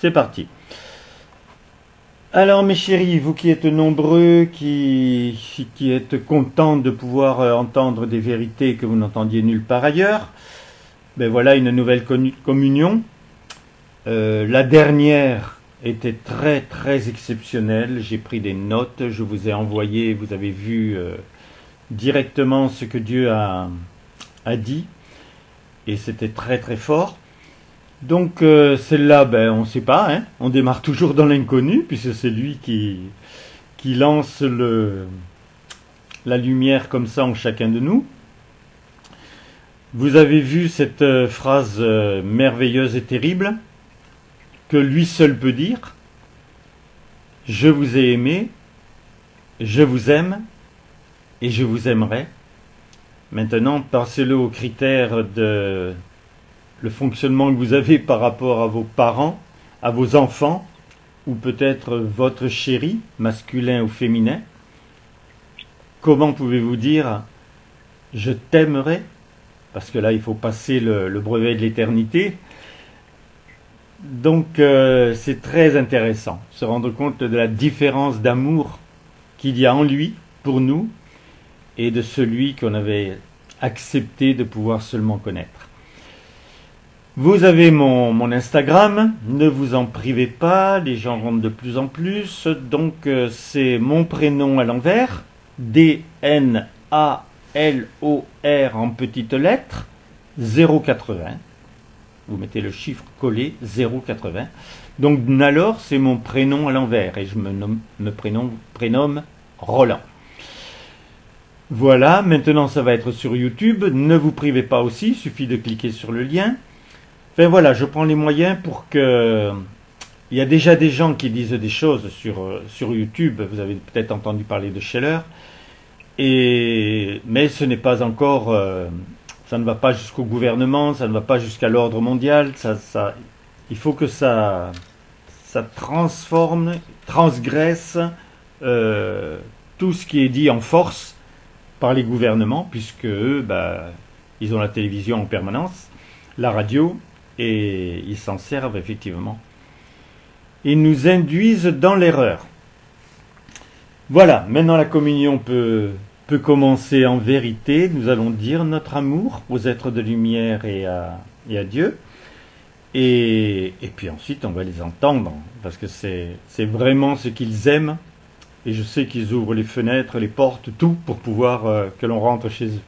C'est parti. Alors mes chéris, vous qui êtes nombreux, qui êtes contents de pouvoir entendre des vérités que vous n'entendiez nulle part ailleurs, ben voilà une nouvelle communion. La dernière était très très exceptionnelle. J'ai pris des notes, je vous ai envoyé, vous avez vu directement ce que Dieu a dit, et c'était très très fort. Donc celle-là, ben, on ne sait pas, hein. On démarre toujours dans l'inconnu, puisque c'est lui qui lance la lumière comme ça en chacun de nous. Vous avez vu cette phrase merveilleuse et terrible, que lui seul peut dire. Je vous ai aimé, je vous aime, et je vous aimerai. Maintenant, passez-le aux critères de le fonctionnement que vous avez par rapport à vos parents, à vos enfants, ou peut-être votre chéri, masculin ou féminin. Comment pouvez-vous dire « je t'aimerai » parce que là, il faut passer le brevet de l'éternité. Donc, c'est très intéressant, se rendre compte de la différence d'amour qu'il y a en lui, pour nous, et de celui qu'on avait accepté de pouvoir seulement connaître. Vous avez mon Instagram, ne vous en privez pas, les gens rentrent de plus en plus, donc c'est mon prénom à l'envers, DNALOR en petites lettres, 080, vous mettez le chiffre collé, 080, donc Nalor c'est mon prénom à l'envers, et je me prénomme Roland. Voilà, maintenant ça va être sur YouTube, ne vous privez pas aussi, il suffit de cliquer sur le lien. Enfin voilà, je prends les moyens pour que... Il y a déjà des gens qui disent des choses sur YouTube, vous avez peut-être entendu parler de Scheller, mais ce n'est pas encore... ça ne va pas jusqu'au gouvernement, ça ne va pas jusqu'à l'ordre mondial, il faut que ça transgresse tout ce qui est dit en force par les gouvernements, puisque eux, ils ont la télévision en permanence, la radio, et ils s'en servent effectivement. Ils nous induisent dans l'erreur. Voilà, maintenant la communion peut commencer en vérité. Nous allons dire notre amour aux êtres de lumière et à Dieu. Et puis ensuite, on va les entendre, parce que c'est vraiment ce qu'ils aiment. Et je sais qu'ils ouvrent les fenêtres, les portes, tout, pour pouvoir que l'on rentre chez eux.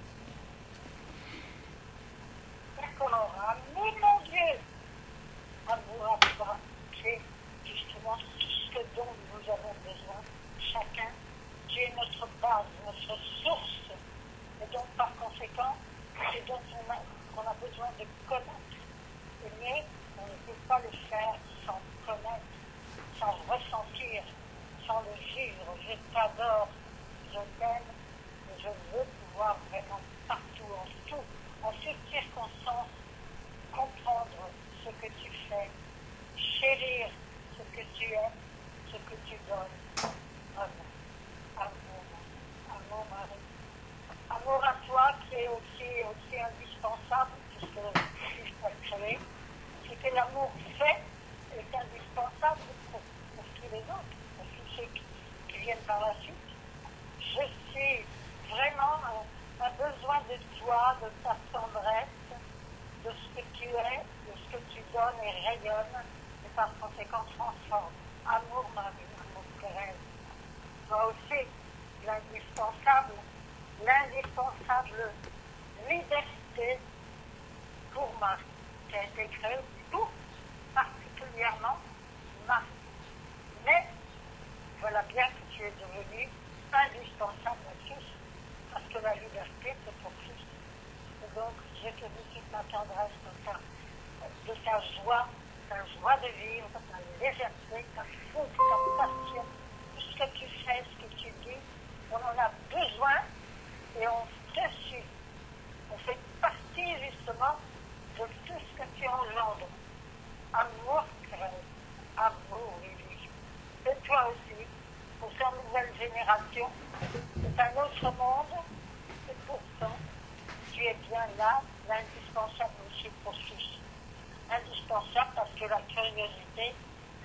Indispensable parce que la curiosité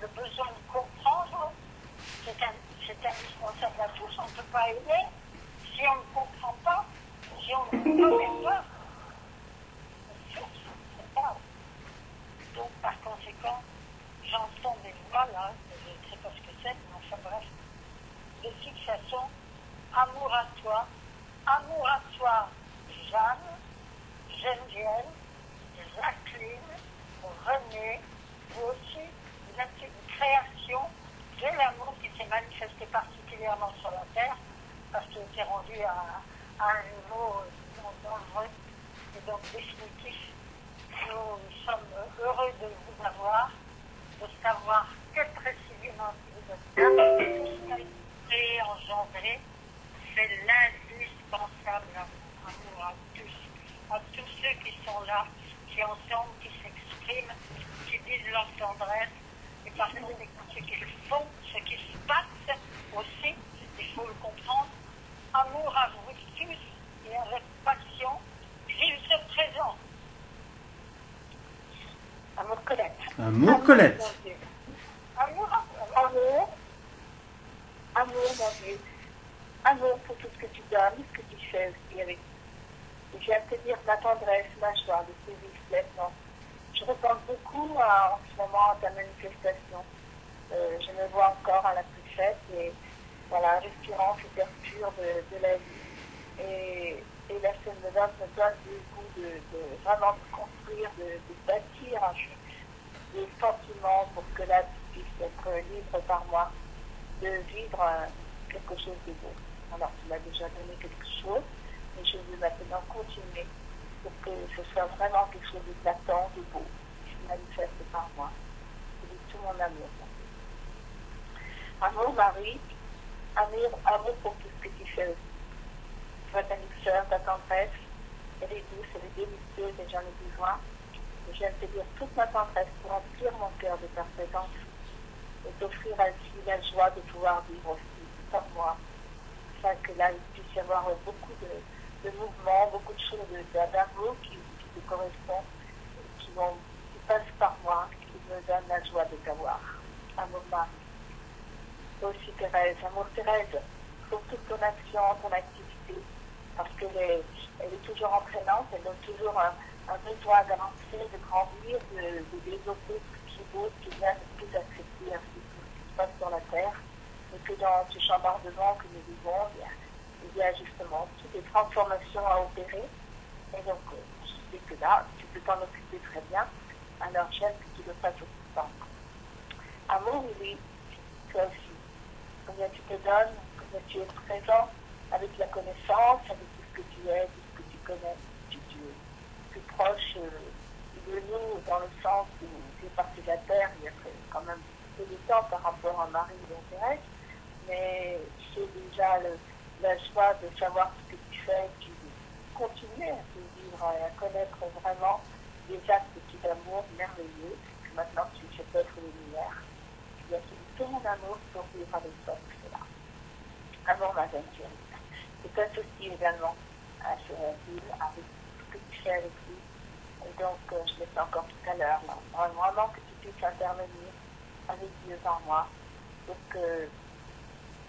le besoin de comprendre, c'est indispensable à tous, on ne peut pas aimer si on ne comprend pas, si on ne connaît pas. C'est pas. Donc par conséquent, j'entends des voix là, je ne sais pas ce que c'est, mais enfin bref, de fixation, amour à toi, Jeanne, Geneviève, Jacqueline, René, vous aussi, vous êtes une création de l'amour qui s'est manifesté particulièrement sur la Terre, parce qu'il était rendu à un niveau dangereux et donc définitif. Nous sommes heureux de vous avoir, de savoir que précisément vous êtes là, tout ce qui a été engendré, c'est l'indispensable amour à tous ceux qui sont là, qui entendent, qui s'expriment, qui disent leur tendresse, et par conséquent ce qu'ils font, ce qui se passe aussi, il faut le comprendre. Amour à vous tous et avec passion, s'il se présente. Amour Colette. Amour Colette. Amour, mon Dieu. Amour pour tout ce que tu donnes, ce que tu fais aussi avec. Et je viens de te dire ma tendresse, ma joie de te vivre pleinement. Je repense beaucoup en ce moment à ta manifestation. Je me vois encore à la petite fête et voilà, respirant cette air pur de la vie. Et la scène de l'homme me donne le goût de vraiment de construire, de bâtir des sentiments pour que la vie puisse être libre par moi, de vivre quelque chose de beau. Alors tu m'as déjà donné quelque chose, mais je veux maintenant continuer pour que ce soit vraiment quelque chose d'éclatant, de beau, qui se manifeste par moi. C'est de tout mon amour. Amour, Marie, amour pour tout ce que tu fais aussi. Toi, ta douceur, ta tendresse, elle est douce, elle est délicieuse et j'en ai besoin. Et je viens de te dire toute ma tendresse pour remplir mon cœur de ta présence et t'offrir ainsi la joie de pouvoir vivre aussi comme moi, afin que là, il puisse y avoir beaucoup de mouvements, beaucoup de choses d'amour qui te correspondent, qui passent par moi, qui me donnent la joie de t'avoir. Amour Marie. Aussi Thérèse, amour Thérèse, pour toute ton action, ton activité, parce qu'elle est toujours entraînante, elle donne toujours un besoin d'avancer, de grandir, de développer tout ce qui est beau, ce qui vient de tout accepter ainsi tout ce qui se passe sur la Terre, et que dans ce chambardement que nous vivons, il y a justement toutes les transformations à opérer, et donc je sais que là, tu peux t'en occuper très bien, alors j'aime que tu le fasses aussi temps. Amour, oui, toi aussi. Combien tu te donnes, combien tu es présent avec la connaissance, avec tout ce que tu es, tout ce que tu connais. Tu es plus proche de nous dans le sens où tu es parti de la Terre, il y a quand même peu de temps par rapport à Marie et Thérèse, mais c'est déjà la joie de savoir ce que tu fais, tu continuer à te vivre, à connaître vraiment des actes d'amour merveilleux, que maintenant tu fais peut-être les lumières. Il y a tout mon amour pour vivre avec toi, tout cela. Amour, ma jeune chérie. Et toi aussi également, à Chéréville, avec ce que tu fais avec lui. Et donc, je l'ai fait encore tout à l'heure, vraiment que tu puisses intervenir avec Dieu par moi, pour que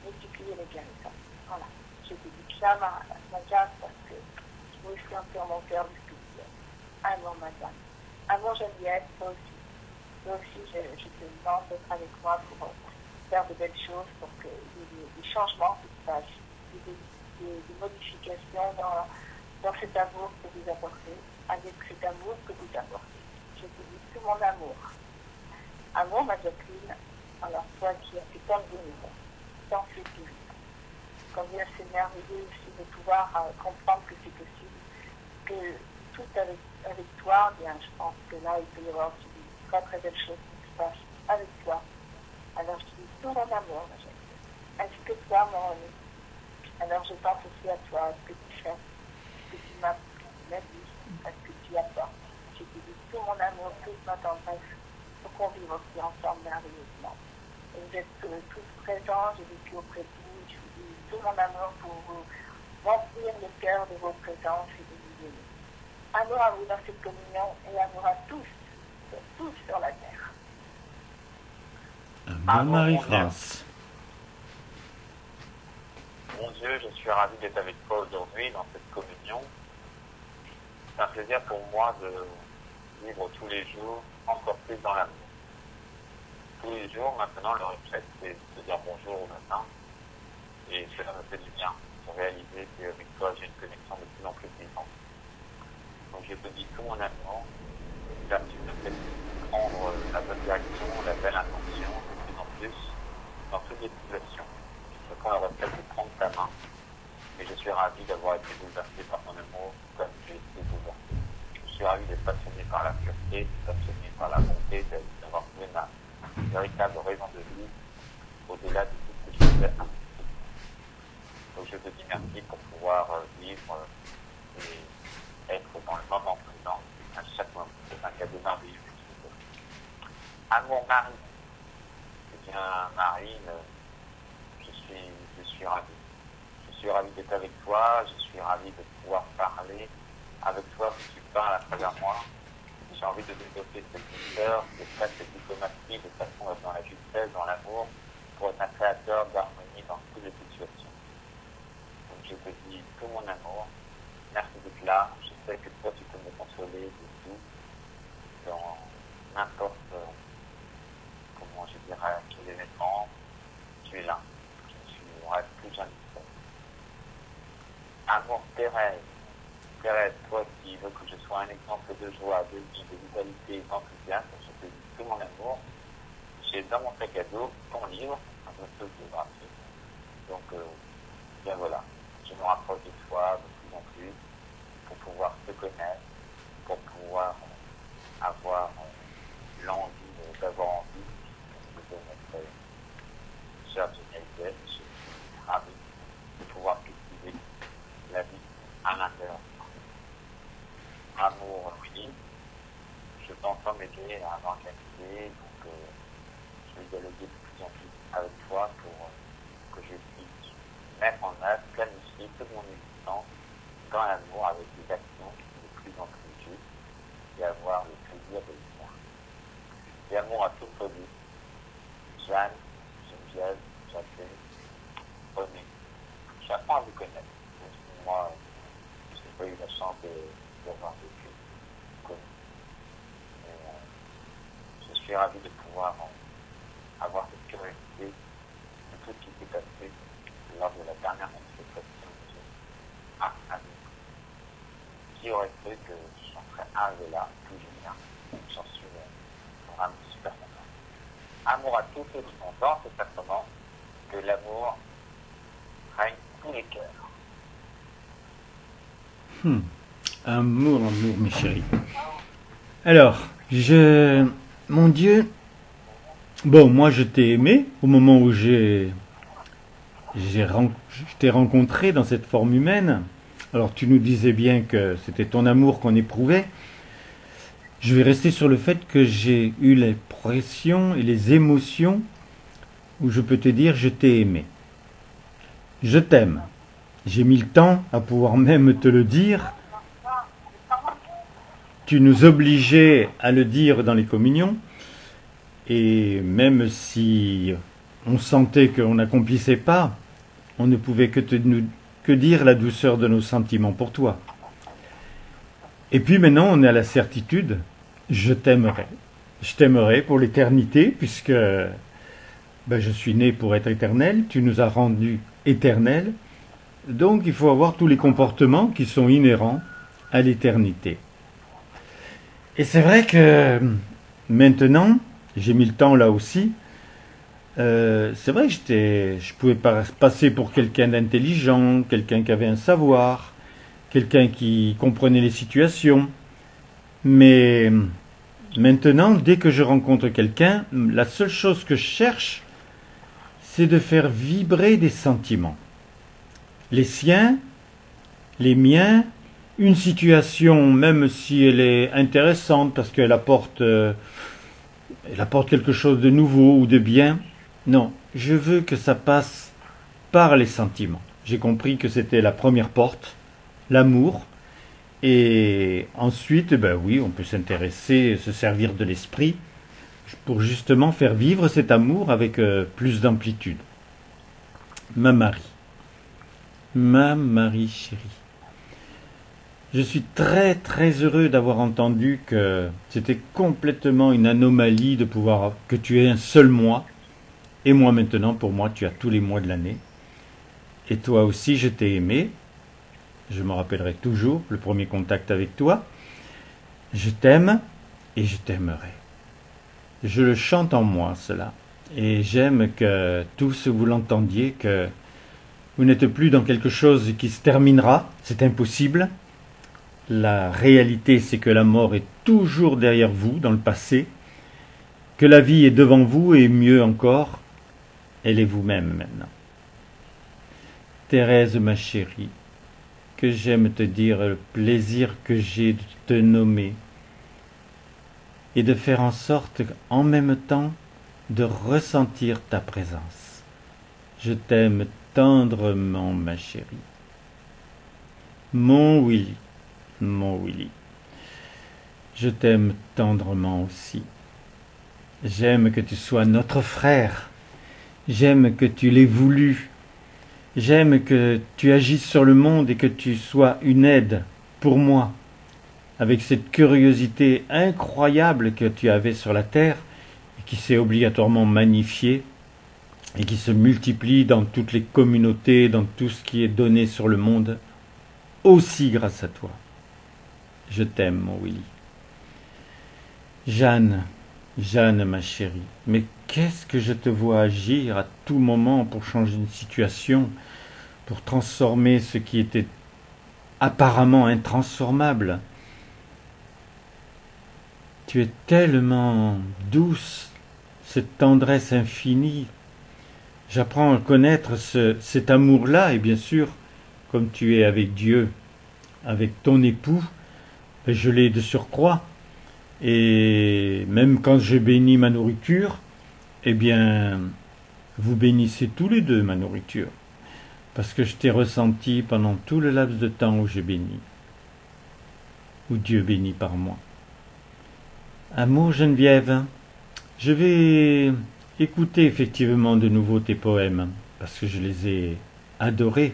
multiplier les guérisons. Voilà. Je te dis ça, ma Jeanne, parce que je veux aussi remplir mon cœur de ce que tu es. Amour, ma Jeanne. Amour, Geneviève, toi aussi. Moi aussi, je te demande d'être avec moi pour faire de belles choses, pour qu'il y ait des changements qui se passent, des modifications dans cet amour que vous apportez, avec cet amour que vous apportez. Je te dis tout mon amour. Amour, ma Jacqueline, alors toi qui as fait tant de bonheur, tant fait tout. Combien c'est merveilleux aussi de pouvoir comprendre que c'est possible, que tout avec toi, bien, je pense que là, il peut y avoir aussi très très belle chose qui se passe avec toi. Alors je te dis tout mon amour, ma chérie. Ainsi que toi, mon ami. Alors je pense aussi à toi, à ce que tu fais, à ce que tu m'as dit, à ce que tu apportes. Je te dis tout mon amour, toute ma tendresse, pour qu'on vive aussi ensemble merveilleusement. Et vous êtes tous présents, j'ai vécu auprès de vous, je vous dis tout mon amour pour vous remplir le cœur de vos présences et de vous aimer. Amour à vous dans cette communion et amour à tous sur la terre. Bonne Marie-France. Mon Dieu, je suis ravi d'être avec toi aujourd'hui dans cette communion. C'est un plaisir pour moi de vivre tous les jours encore plus dans l'amour. Tous les jours, maintenant, le réflexe, c'est de dire bonjour au matin. Et cela me fait du bien de réaliser qu'avec toi, j'ai une connexion de plus en plus vivante. Donc je te dis tout mon amour, car tu me fais prendre la bonne direction, la belle intention, de plus en plus, dans toutes les situations. Je prends le réflexe de prendre ta main, et je suis ravi d'avoir été bouleversé par ton amour, comme j'ai été bouleversé. Je suis ravi d'être passionné par la pureté, passionné par la bonté, d'avoir trouvé ma véritable raison de vie, au-delà de tout ce que je fais. Donc je te dis merci pour pouvoir vivre et être dans le moment présent à chaque moment. C'est un cadeau merveilleux. À mon mari, eh bien Marine, je suis ravi. Je suis ravi d'être avec toi, je suis ravi de pouvoir parler avec toi, que tu parles à travers moi. J'ai envie de développer cette douceur, cette diplomatie, de façon dans la justesse, dans l'amour, pour être un créateur d'harmonie dans toutes les situations. Donc je te dis tout mon amour, merci d'être là, je sais que toi tu peux me consoler de tout, dans n'importe, comment je dirais, quel événement, tu es là, tu reste plus jamais seul. Amour Thérèse, toi qui veux que je sois un exemple de joie, de vie, de vitalité et d'enthousiasme, je te dis tout mon amour. J'ai dans mon sac à dos ton livre, un peu de biographie. Donc, bien voilà, je me rapproche de toi de plus en plus pour pouvoir te connaître, pour pouvoir avoir l'envie, d'avoir envie de notre chère Génialité. Je suis ravi de pouvoir cultiver la vie à l'intérieur. Amour, oui, je t'entends m'aider à m'organiser, donc je vais dialoguer de plus en plus avec toi pour que je puisse mettre en œuvre, planifier toute mon existence dans l'amour avec des actions de plus en plus justes et avoir le plaisir de le faire. Et amour à toute folie, Jeanne, Geneviève, Jacqueline, René, j'apprends à vous connaître. Moi, je n'ai pas eu la chance d'avoir vécu, connu. Je suis ravi de pouvoir avoir cette curiosité de tout ce qui s'est passé lors de la dernière manifestation de Dieu. Ah, qui aurait cru que j'en serais arrivé là, tout génial. J'en suis vraiment super content. Amour à tous ceux qui sont dans ce sacrement, que l'amour règne tous les cœurs. Amour, mes chéris. Alors, mon Dieu, bon, moi je t'ai aimé au moment où je t'ai rencontré dans cette forme humaine. Alors tu nous disais bien que c'était ton amour qu'on éprouvait. Je vais rester sur le fait que j'ai eu les pressions et les émotions où je peux te dire je t'ai aimé. Je t'aime. J'ai mis le temps à pouvoir même te le dire. Tu nous obligeais à le dire dans les communions. Et même si on sentait qu'on n'accomplissait pas, on ne pouvait que dire la douceur de nos sentiments pour toi. Et puis maintenant, on est à la certitude, je t'aimerai. Je t'aimerai pour l'éternité, puisque je suis né pour être éternel, tu nous as rendus éternels. Donc il faut avoir tous les comportements qui sont inhérents à l'éternité. Et c'est vrai que maintenant, j'ai mis le temps là aussi, c'est vrai que je pouvais passer pour quelqu'un d'intelligent, quelqu'un qui avait un savoir, quelqu'un qui comprenait les situations. Mais maintenant, dès que je rencontre quelqu'un, la seule chose que je cherche, c'est de faire vibrer des sentiments. Les siens, les miens, une situation, même si elle est intéressante parce qu'elle apporte quelque chose de nouveau ou de bien, non, je veux que ça passe par les sentiments. J'ai compris que c'était la première porte, l'amour, et ensuite, oui, on peut s'intéresser, se servir de l'esprit pour justement faire vivre cet amour avec plus d'amplitude. Ma Marie chérie. Je suis très très heureux d'avoir entendu que c'était complètement une anomalie de pouvoir que tu aies un seul mois, et moi maintenant, pour moi, tu as tous les mois de l'année. Et toi aussi, je t'ai aimé. Je me rappellerai toujours le premier contact avec toi. Je t'aime et je t'aimerai. Je le chante en moi, cela. Et j'aime que tous vous l'entendiez, que vous n'êtes plus dans quelque chose qui se terminera. C'est impossible. La réalité, c'est que la mort est toujours derrière vous, dans le passé, que la vie est devant vous, et mieux encore, elle est vous-même maintenant. Thérèse, ma chérie, que j'aime te dire le plaisir que j'ai de te nommer, et de faire en sorte, en même temps, de ressentir ta présence. Je t'aime tendrement, ma chérie. Mon Willy. Je t'aime tendrement aussi. J'aime que tu sois notre frère. J'aime que tu l'aies voulu. J'aime que tu agisses sur le monde et que tu sois une aide pour moi, avec cette curiosité incroyable que tu avais sur la terre et qui s'est obligatoirement magnifiée et qui se multiplie dans toutes les communautés, dans tout ce qui est donné sur le monde, aussi grâce à toi. Je t'aime, mon Willy. Jeanne, ma chérie, mais qu'est-ce que je te vois agir à tout moment pour changer une situation, pour transformer ce qui était apparemment intransformable. Tu es tellement douce, cette tendresse infinie. J'apprends à connaître cet amour-là, et bien sûr, comme tu es avec Dieu, avec ton époux, je l'ai de surcroît. Et même quand je bénis ma nourriture, eh bien, vous bénissez tous les deux ma nourriture, parce que je t'ai ressenti pendant tout le laps de temps où j'ai béni, où Dieu bénit par moi. Amour Geneviève, je vais écouter effectivement de nouveau tes poèmes, parce que je les ai adorés,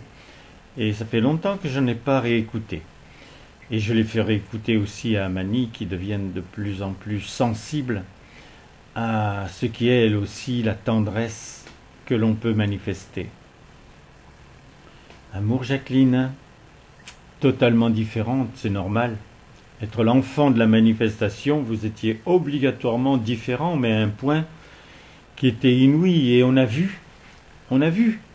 et ça fait longtemps que je n'ai pas réécouté. Et je les ferai écouter aussi à Mani, qui deviennent de plus en plus sensibles à ce qui est elle aussi la tendresse que l'on peut manifester. Amour Jacqueline, totalement différente, c'est normal. Être l'enfant de la manifestation, vous étiez obligatoirement différent, mais à un point qui était inouï. Et on a vu,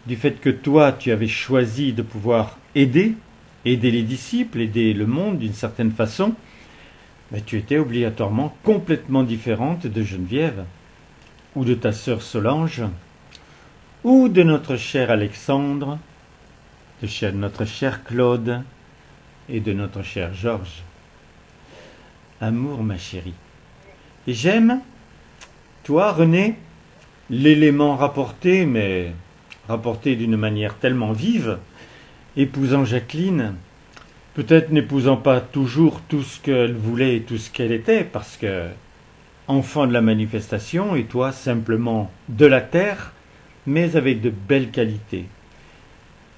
du fait que toi, tu avais choisi de pouvoir aider les disciples, aider le monde d'une certaine façon, mais tu étais obligatoirement complètement différente de Geneviève, ou de ta sœur Solange, ou de notre cher Alexandre, de notre cher Claude, et de notre cher Georges. Amour, ma chérie. Et j'aime, toi, René, l'élément rapporté, mais rapporté d'une manière tellement vive, épousant Jacqueline, peut-être n'épousant pas toujours tout ce qu'elle voulait et tout ce qu'elle était, parce que enfant de la manifestation, et toi simplement de la terre, mais avec de belles qualités.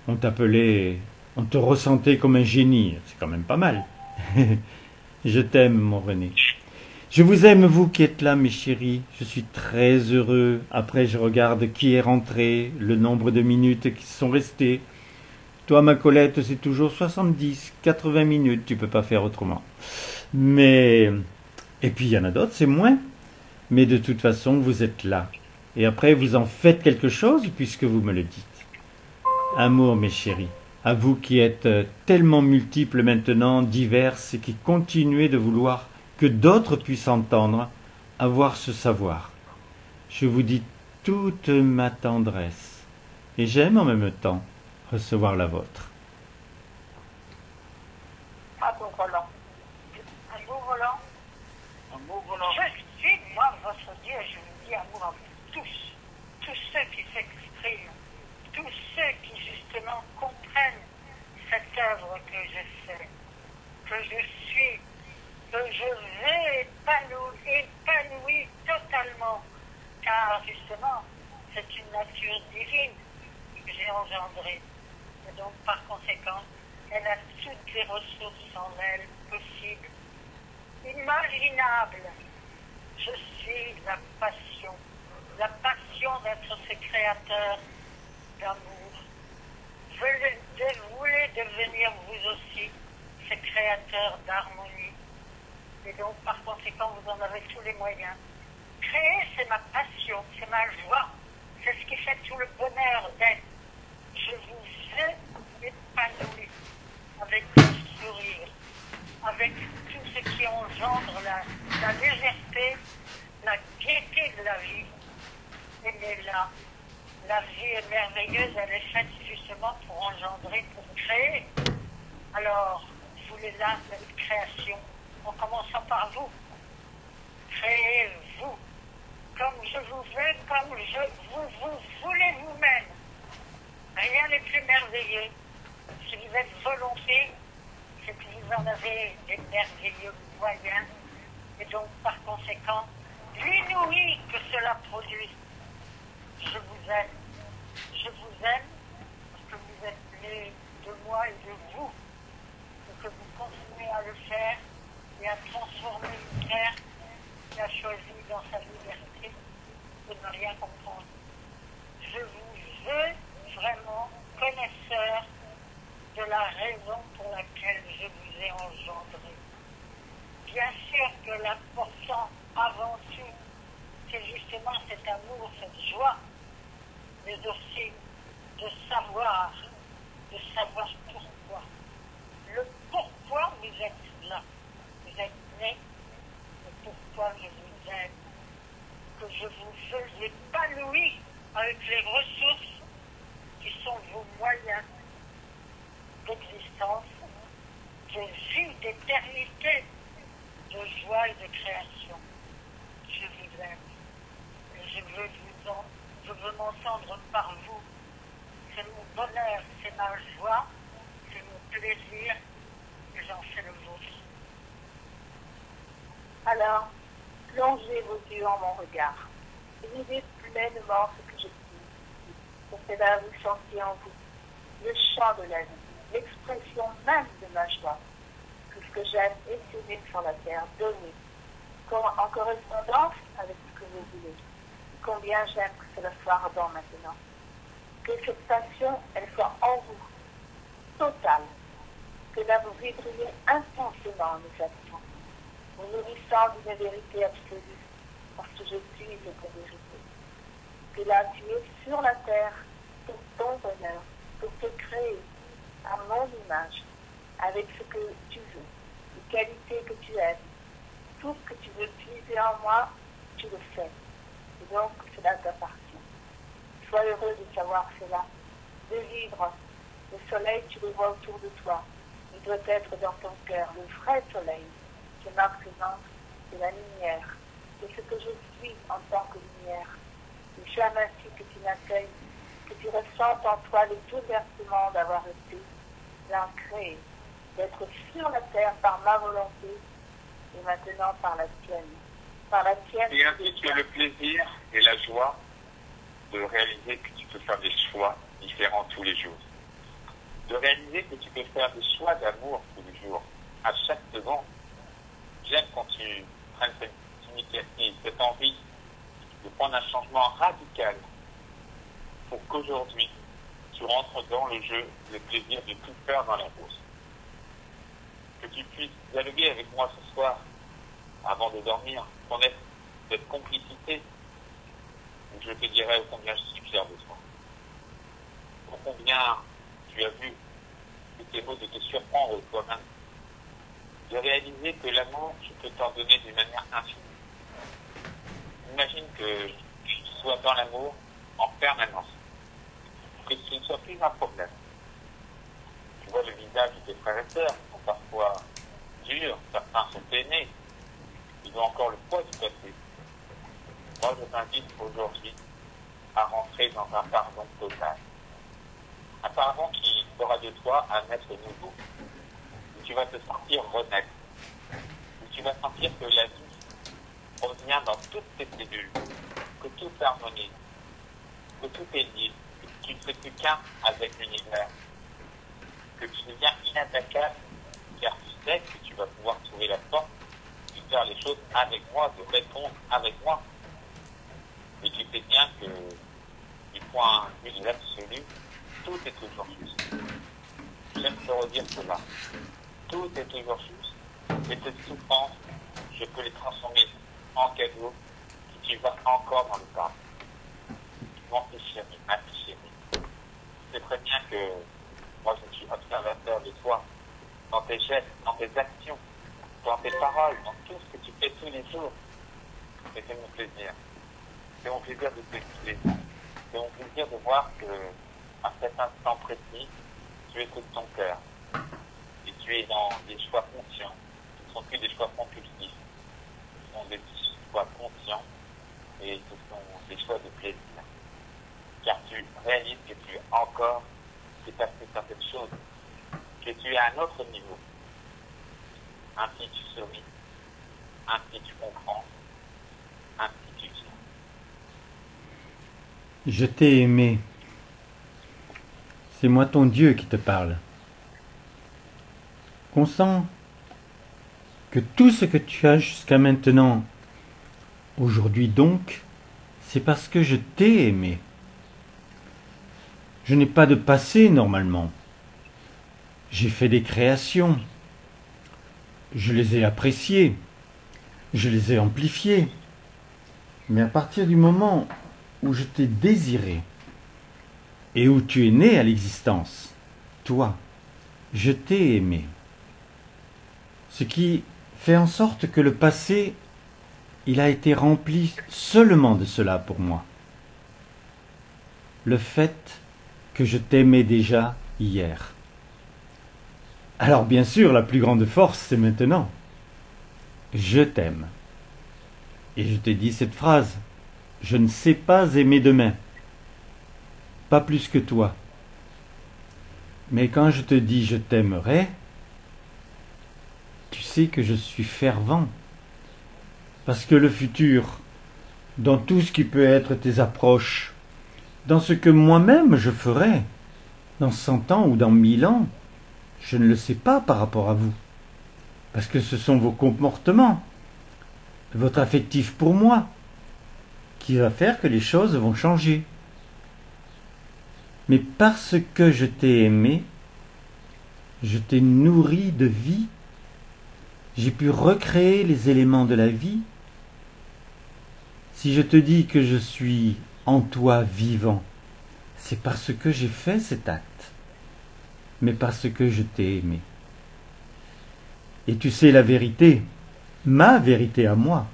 On te ressentait comme un génie, c'est quand même pas mal. Je t'aime, mon René. Je vous aime, vous qui êtes là, mes chéris. Je suis très heureux. Après, je regarde qui est rentré, le nombre de minutes qui sont restées. Toi, ma Colette, c'est toujours 70, 80 minutes, tu peux pas faire autrement. Mais, et puis il y en a d'autres, c'est moins. Mais de toute façon, vous êtes là. Et après, vous en faites quelque chose, puisque vous me le dites. Amour, mes chéris, à vous qui êtes tellement multiples maintenant, diverses, et qui continuez de vouloir que d'autres puissent entendre, avoir ce savoir. Je vous dis toute ma tendresse, et j'aime en même temps recevoir la vôtre. Amour Roland. Amour Roland. Amour Roland. Je suis, moi, votre Dieu, je vous dis amour à vous tous. Tous ceux qui s'expriment, tous ceux qui justement comprennent cette œuvre que je fais, que je suis, que je vais épanouir totalement car justement, c'est une nature divine que j'ai engendrée. Et donc, par conséquent, elle a toutes les ressources en elle possibles, imaginables. Je suis la passion d'être ce créateur d'amour. Vous voulez devenir vous aussi ce créateur d'harmonie. Et donc, par conséquent, vous en avez tous les moyens. Créer, c'est ma passion, c'est ma joie. C'est ce qui fait tout le bonheur d'être. Je vous ai épanoui avec le sourire, avec tout ce qui engendre la légèreté, la gaieté de la vie. Et là, la vie est merveilleuse, elle est faite justement pour engendrer, pour créer. Alors, vous les là, cette création, en commençant par vous. Créez-vous, comme je vous veux, comme vous voulez vous-même. Rien n'est plus merveilleux. Si vous êtes volonté, c'est que vous en avez des merveilleux moyens. Et donc, par conséquent, l'inouï que cela produit. Je vous aime. Je vous aime parce que vous êtes né de moi et de vous. Et que vous continuez à le faire et à transformer une terre qui a choisi dans sa liberté de ne rien comprendre. Je vous veux vraiment connaisseur de la raison pour laquelle je vous ai engendré. Bien sûr que l'important avant tout, c'est justement cet amour, cette joie, mais aussi de savoir pourquoi. Le pourquoi vous êtes là. Vous êtes né, et pourquoi je vous aime. Que je vous veux épanoui avec les ressources qui sont vos moyens d'existence, de vie, d'éternité, de joie et de création. Je vous aime. Et je veux m'entendre par vous. C'est mon bonheur, c'est ma joie, c'est mon plaisir, et j'en fais le vôtre. Alors, plongez vos yeux en mon regard. Et vivez pleinement ce que je dis. Pour cela, vous sentez en vous le chant de la vie, l'expression même de ma joie. Tout ce que j'aime essayer sur la terre, donner, en correspondance avec ce que vous voulez. Combien j'aime que cela soit ardent maintenant. Que cette passion, elle soit en vous, totale. Que là, vous vibriez intensément en nous attendant, vous nourrissant d'une vérité absolue, parce que je suis cette vérité. Que là, tu es sur la terre pour ton bonheur, pour te créer à mon image, avec ce que tu veux, les qualités que tu aimes. Tout ce que tu veux puiser en moi, tu le fais. Et donc, cela t'appartient. Sois heureux de savoir cela, de vivre. Le soleil, tu le vois autour de toi. Il doit être dans ton cœur, le vrai soleil. C'est ma présence, c'est la lumière. C'est ce que je suis en tant que lumière. Et j'aime ainsi que tu m'accueilles, que tu ressentes en toi le bouleversement d'avoir été l'ancré, d'être sur la terre par ma volonté et maintenant par la tienne. Par la tienne. Et ainsi tu as le plaisir et la joie de réaliser que tu peux faire des choix différents tous les jours. De réaliser que tu peux faire des choix d'amour tous les jours, à chaque seconde. J'aime quand tu prennes cette initiative, cette envie de prendre un changement radical pour qu'aujourd'hui, tu rentres dans le jeu, le plaisir de tout faire dans la bourse. Que tu puisses dialoguer avec moi ce soir, avant de dormir, qu'on ait cette complicité, où je te dirai combien je suis fier de toi. Pour combien tu as vu tes mots de te surprendre toi-même. De réaliser que l'amour, je peux t'en donner d'une manière infinie. Imagine que tu sois dans l'amour en permanence. Que ce ne soit plus un problème. Tu vois le visage de tes frères et sœurs qui sont parfois durs, certains sont peinés, ils ont encore le poids du passé. Moi, je t'invite aujourd'hui à rentrer dans un pardon total. Un pardon qui fera de toi un être nouveau. Où tu vas te sentir renaître. Où tu vas sentir que la vie revient dans toutes tes cellules. que tout s'harmonise, que tout est lié, que tu ne fais plus qu'un avec l'univers, que tu deviens inattaquable, car tu sais que tu vas pouvoir trouver la force de faire les choses avec moi, de répondre avec moi. Et tu sais bien que, du point de vue de l'absolu, tout est toujours juste. J'aime te redire cela. Tout est toujours juste. Et tes souffrances, je peux les transformer en cadeaux si tu vas encore dans le pas. Mon petit chéri, ma petite chérie, tu sais très bien que moi je suis observateur de toi, dans tes gestes, dans tes actions, dans tes paroles, dans tout ce que tu fais tous les jours. Et c'est mon plaisir. C'est mon plaisir de t'écouter. C'est mon plaisir de voir que, à cet instant précis, tu écoutes ton cœur. Et tu es dans des choix conscients. Ce ne sont plus des choix compulsifs. Ce sont des choix conscients. Et ce sont des choix de plaisir. Car tu réalises que tu es encore dépassé certaines choses. Que tu es à un autre niveau. Ainsi tu souris. Ainsi tu comprends. Ainsi tu vis. Je t'ai aimé. C'est moi ton Dieu qui te parle. Consens que tout ce que tu as jusqu'à maintenant, aujourd'hui donc, c'est parce que je t'ai aimé. Je n'ai pas de passé normalement. J'ai fait des créations. Je les ai appréciées. Je les ai amplifiées. Mais à partir du moment où je t'ai désiré et où tu es né à l'existence, toi, je t'ai aimé. Ce qui fait en sorte que le passé, il a été rempli seulement de cela pour moi. Le fait que je t'aimais déjà hier. Alors bien sûr, la plus grande force, c'est maintenant. Je t'aime. Et je t'ai dit cette phrase. Je ne sais pas aimer demain. Pas plus que toi. Mais quand je te dis je t'aimerai, tu sais que je suis fervent. Parce que le futur, dans tout ce qui peut être tes approches, dans ce que moi-même je ferai, dans 100 ans ou dans 1000 ans, je ne le sais pas par rapport à vous. Parce que ce sont vos comportements, votre affectif pour moi, qui va faire que les choses vont changer. Mais parce que je t'ai aimé, je t'ai nourri de vie, j'ai pu recréer les éléments de la vie. Si je te dis que je suis en toi vivant, c'est parce que j'ai fait cet acte, mais parce que je t'ai aimé. Et tu sais la vérité, ma vérité à moi.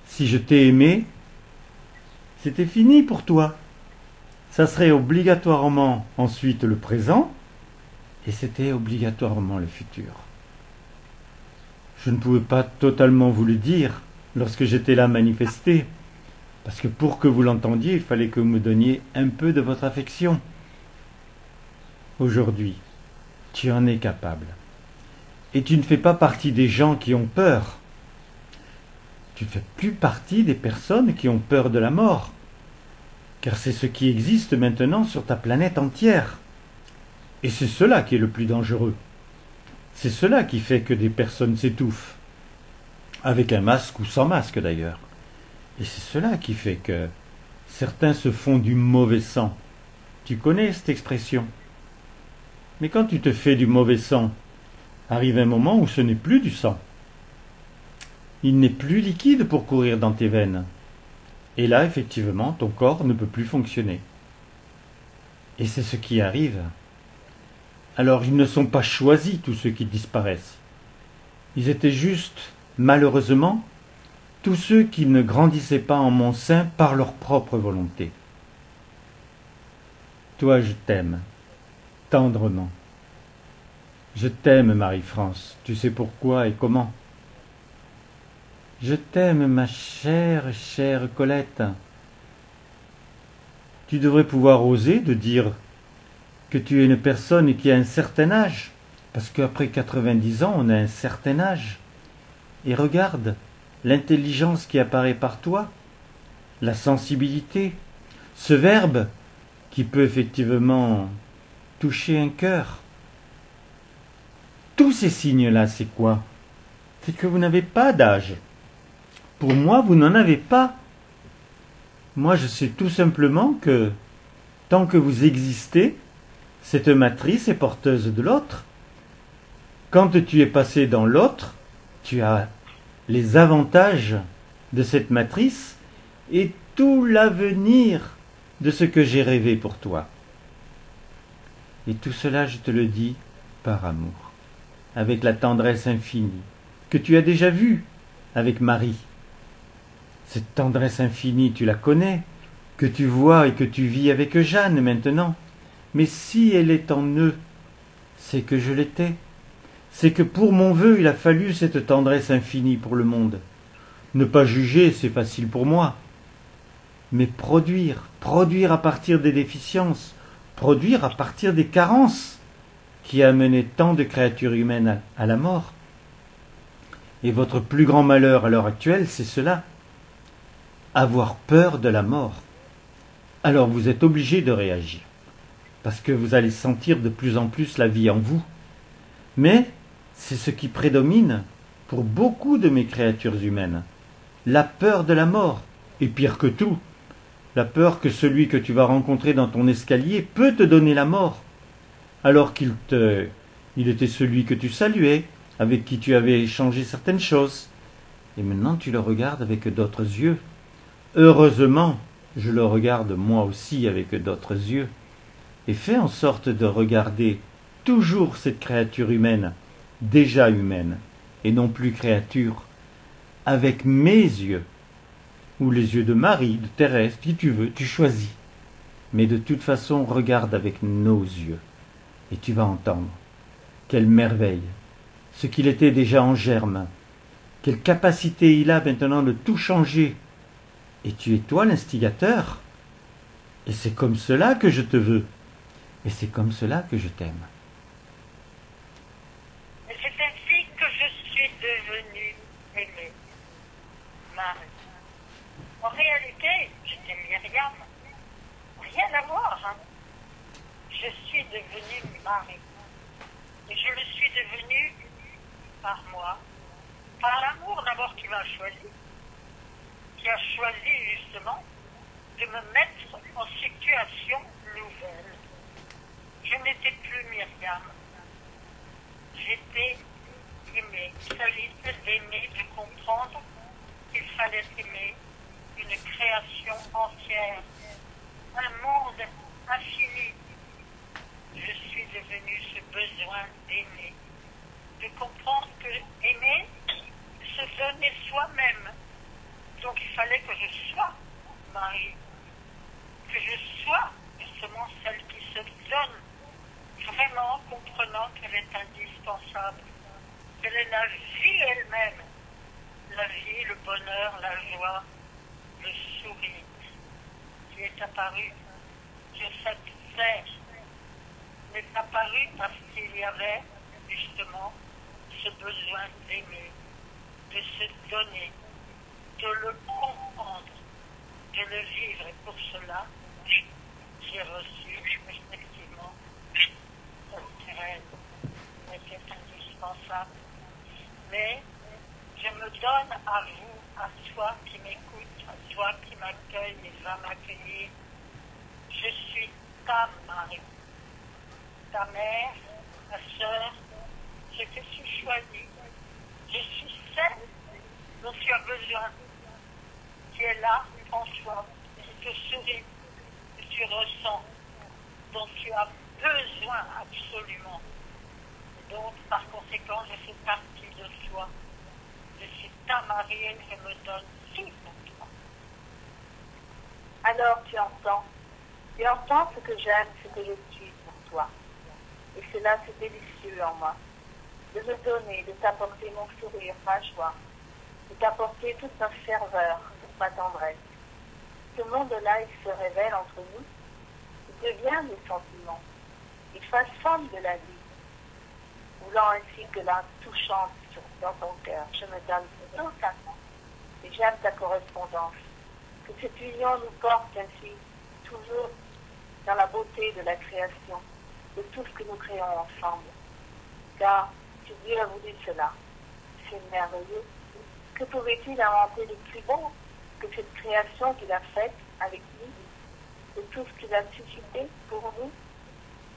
Si je t'ai aimé, c'était fini pour toi. Ça serait obligatoirement ensuite le présent, et c'était obligatoirement le futur. Je ne pouvais pas totalement vous le dire lorsque j'étais là manifesté, parce que pour que vous l'entendiez, il fallait que vous me donniez un peu de votre affection. Aujourd'hui, tu en es capable. Et tu ne fais pas partie des gens qui ont peur. Tu ne fais plus partie des personnes qui ont peur de la mort. Car c'est ce qui existe maintenant sur ta planète entière. Et c'est cela qui est le plus dangereux. C'est cela qui fait que des personnes s'étouffent. Avec un masque ou sans masque d'ailleurs. Et c'est cela qui fait que certains se font du mauvais sang. Tu connais cette expression. Mais quand tu te fais du mauvais sang, arrive un moment où ce n'est plus du sang. Il n'est plus liquide pour courir dans tes veines. Et là, effectivement, ton corps ne peut plus fonctionner. Et c'est ce qui arrive. Alors, ils ne sont pas choisis, tous ceux qui disparaissent. Ils étaient juste, malheureusement, tous ceux qui ne grandissaient pas en mon sein par leur propre volonté. Toi, je t'aime, tendrement. Je t'aime, Marie-France, tu sais pourquoi et comment. Je t'aime, ma chère, chère Colette. Tu devrais pouvoir oser de dire que tu es une personne qui a un certain âge, parce qu'après 90 ans, on a un certain âge. Et regarde, l'intelligence qui apparaît par toi, la sensibilité, ce verbe qui peut effectivement toucher un cœur. Tous ces signes-là, c'est quoi? C'est que vous n'avez pas d'âge. Pour moi, vous n'en avez pas. Moi, je sais tout simplement que tant que vous existez, cette matrice est porteuse de l'autre. Quand tu es passé dans l'autre, tu as les avantages de cette matrice et tout l'avenir de ce que j'ai rêvé pour toi. Et tout cela, je te le dis par amour, avec la tendresse infinie, que tu as déjà vue avec Marie. Cette tendresse infinie, tu la connais, que tu vois et que tu vis avec Jeanne maintenant. Mais si elle est en eux, c'est que je l'étais. C'est que pour mon vœu, il a fallu cette tendresse infinie pour le monde. Ne pas juger, c'est facile pour moi. Mais produire à partir des déficiences, produire à partir des carences qui a amené tant de créatures humaines à la mort. Et votre plus grand malheur à l'heure actuelle, c'est cela. Avoir peur de la mort. Alors vous êtes obligé de réagir, parce que vous allez sentir de plus en plus la vie en vous. Mais c'est ce qui prédomine pour beaucoup de mes créatures humaines. La peur de la mort, et pire que tout, la peur que celui que tu vas rencontrer dans ton escalier peut te donner la mort, alors qu'il était celui que tu saluais, avec qui tu avais échangé certaines choses. Et maintenant tu le regardes avec d'autres yeux. Heureusement, je le regarde moi aussi avec d'autres yeux, et fais en sorte de regarder toujours cette créature humaine, déjà humaine, et non plus créature, avec mes yeux, ou les yeux de Marie, de Thérèse, qui tu veux, tu choisis. Mais de toute façon, regarde avec nos yeux, et tu vas entendre. Quelle merveille, ce qu'il était déjà en germe, quelle capacité il a maintenant de tout changer. Et tu es toi l'instigateur. Et c'est comme cela que je te veux. Et c'est comme cela que je t'aime. Et c'est ainsi que je suis devenue aimée. Marie. En réalité, j'étais Myriam. Rien à voir, hein. Je suis devenue Marie. Et je le suis devenue par moi. Par l'amour d'abord qui m'a choisi. Qui a choisi justement de me mettre en situation nouvelle. Je n'étais plus Myriam. J'étais aimée. Il s'agissait d'aimer, de comprendre qu'il fallait aimer une création entière, un monde infini. Je suis devenue ce besoin d'aimer, de comprendre que aimer, se donner soi-même. Donc il fallait que je sois Marie, que je sois justement celle qui se donne, vraiment comprenant qu'elle est indispensable, qu'elle est la vie elle-même, la vie, le bonheur, la joie, le sourire qui est apparu sur cette terre, n'est apparu parce qu'il y avait justement ce besoin d'aimer, de se donner, de le comprendre, de le vivre. Et pour cela, j'ai reçu effectivement cette Thérèse, qui est indispensable. Mais je me donne à vous, à toi qui m'écoute, à toi qui m'accueille et va m'accueillir. Je suis ta Marie, ta mère, ta sœur, ce que tu choisis. Je suis celle dont tu as besoin, qui est là en toi, qui te sourit, que tu ressens, dont tu as besoin absolument. Donc, par conséquent, je fais partie de toi. Je suis ta Marie et je me donne tout pour toi. Alors tu entends ce que j'aime, ce que je suis pour toi. Et cela, c'est délicieux en moi. De me donner, de t'apporter mon sourire, ma joie, de t'apporter toute ma ferveur, toute ma tendresse. Ce monde-là, il se révèle entre nous, il devient des sentiments, il façonne de la vie, voulant ainsi que l'âme touchante dans ton cœur. Je me donne totalement et j'aime ta correspondance, Que cette union nous porte ainsi toujours dans la beauté de la création, de tout ce que nous créons ensemble. Car si Dieu a voulu cela, c'est merveilleux. Que pouvait-il inventer de plus beau que cette création qu'il a faite avec nous, de tout ce qu'il a suscité pour nous,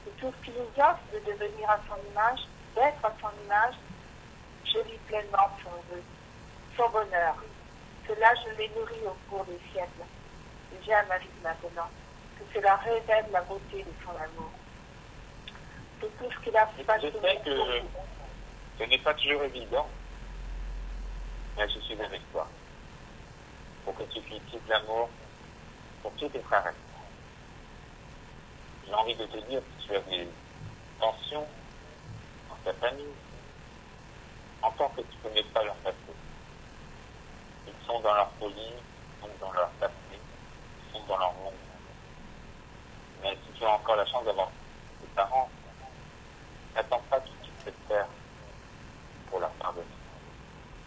de tout ce qu'il nous offre de devenir à son image, d'être à son image? Je vis pleinement son vœu, son bonheur. Cela, je l'ai nourri au cours des siècles. Et j'aime ma vie maintenant, que cela révèle la beauté de son amour. De tout ce qu'il a fait. Je sais que ce n'est pas toujours évident, mais je suis avec toi, pour que tu cultives l'amour pour tous tes frères et sœurs. J'ai envie de te dire que tu as des tensions dans ta famille, en tant que tu ne connais pas leur passé. Ils sont dans leur folie, ils sont dans leur passé, ils sont dans leur monde. Mais si tu as encore la chance d'avoir tes parents, n'attends pas tout ce qu'ils peuvent faire pour leur pardonner.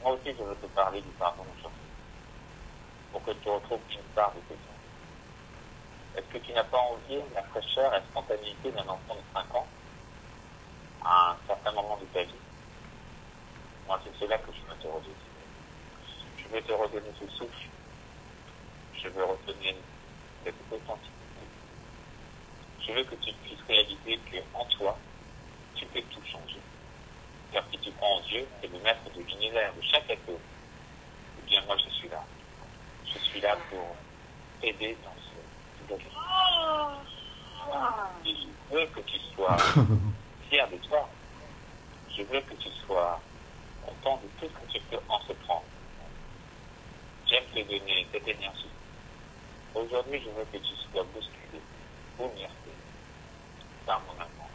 Moi aussi, je veux te parler du pardon aujourd'hui, pour que tu retrouves une part de tes sens. Est-ce que tu n'as pas envie la fraîcheur et la spontanéité d'un enfant de 5 ans à un certain moment de ta vie? Moi, c'est cela que je veux te redonner. Je veux te redonner ce souffle. Je veux redonner cette authenticité. Je veux que tu puisses réaliser qu'en toi, tu peux tout changer. Car si tu crois en Dieu, c'est le maître de l'univers, de chaque atome. Eh bien, moi, je suis là. Je suis là pour t'aider dans ce domaine. Et je veux que tu sois fier de toi. Je veux que tu sois content de tout ce que tu peux entreprendre. J'aime te donner cette énergie. Aujourd'hui, je veux que tu sois bousculé, bouleversé par mon amour.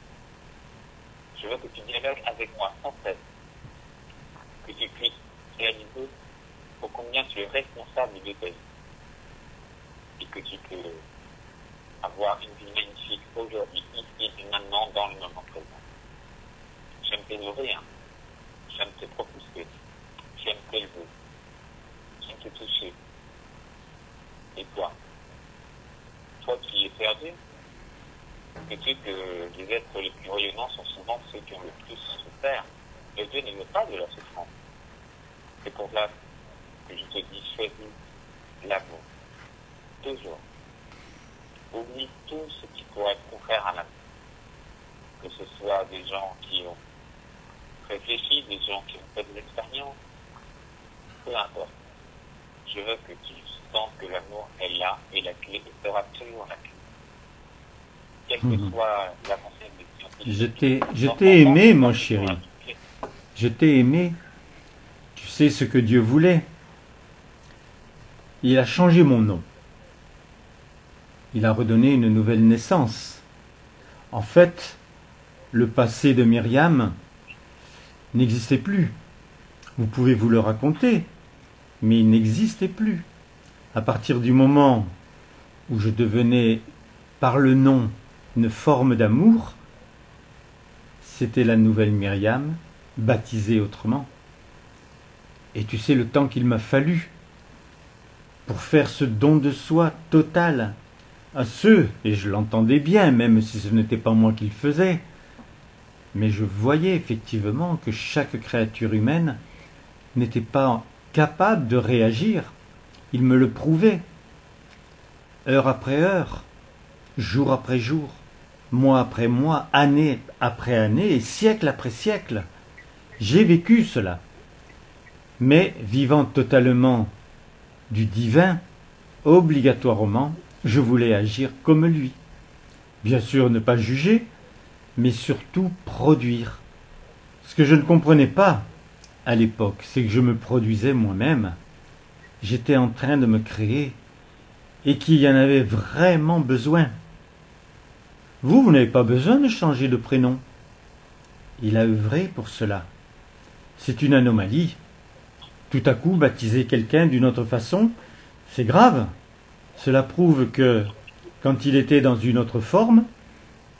Je veux que tu dialogues avec moi sans cesse, que tu puisses réaliser au combien tu es responsable de ta vie et que tu peux avoir une vie magnifique aujourd'hui, ici et maintenant, dans le moment présent. J'aime te nourrir, j'aime te propulser, j'aime t'élever, j'aime te toucher. Et toi qui es perdu, sais-tu que les êtres les plus rayonnants sont souvent ceux qui ont le plus souffert. Et Dieu n'aime pas de la souffrance. C'est pour cela que je te dis, choisis l'amour. Toujours. Oublie tout ce qui pourrait être contraire à l'amour. Que ce soit des gens qui ont réfléchi, des gens qui ont fait de l'expérience. Peu importe. Je veux que tu sens que l'amour est là et la clé et sera toujours la clé. Quelle que soit l'avancée des scientifiques. Je t'ai aimé, mon chéri. Je t'ai aimé. Tu sais ce que Dieu voulait. Il a changé mon nom. Il a redonné une nouvelle naissance. En fait, le passé de Myriam n'existait plus. Vous pouvez vous le raconter, mais il n'existait plus. À partir du moment où je devenais, par le nom, une forme d'amour, c'était la nouvelle Myriam, baptisée autrement. Et tu sais le temps qu'il m'a fallu pour faire ce don de soi total à ceux, et je l'entendais bien, même si ce n'était pas moi qui le faisais, mais je voyais effectivement que chaque créature humaine n'était pas capable de réagir. Il me le prouvait, heure après heure, jour après jour, mois après mois, année après année, et siècle après siècle. J'ai vécu cela. Mais vivant totalement du divin, obligatoirement, je voulais agir comme lui. Bien sûr, ne pas juger, mais surtout produire. Ce que je ne comprenais pas à l'époque, c'est que je me produisais moi-même. J'étais en train de me créer et qu'il y en avait vraiment besoin. Vous n'avez pas besoin de changer de prénom. Il a œuvré pour cela. C'est une anomalie. Tout à coup, baptiser quelqu'un d'une autre façon, c'est grave. Cela prouve que, quand il était dans une autre forme,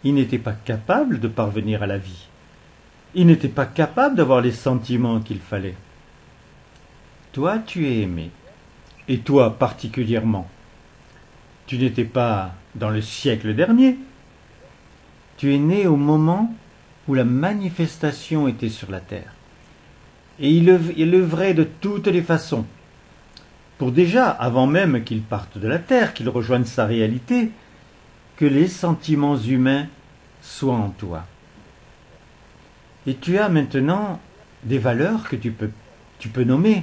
il n'était pas capable de parvenir à la vie. Il n'était pas capable d'avoir les sentiments qu'il fallait. Toi, tu es aimé. Et toi particulièrement. Tu n'étais pas dans le siècle dernier. Tu es né au moment où la manifestation était sur la terre. Et il œuvrait de toutes les façons pour déjà, avant même qu'il parte de la terre, qu'il rejoigne sa réalité, que les sentiments humains soient en toi. Et tu as maintenant des valeurs que tu peux nommer,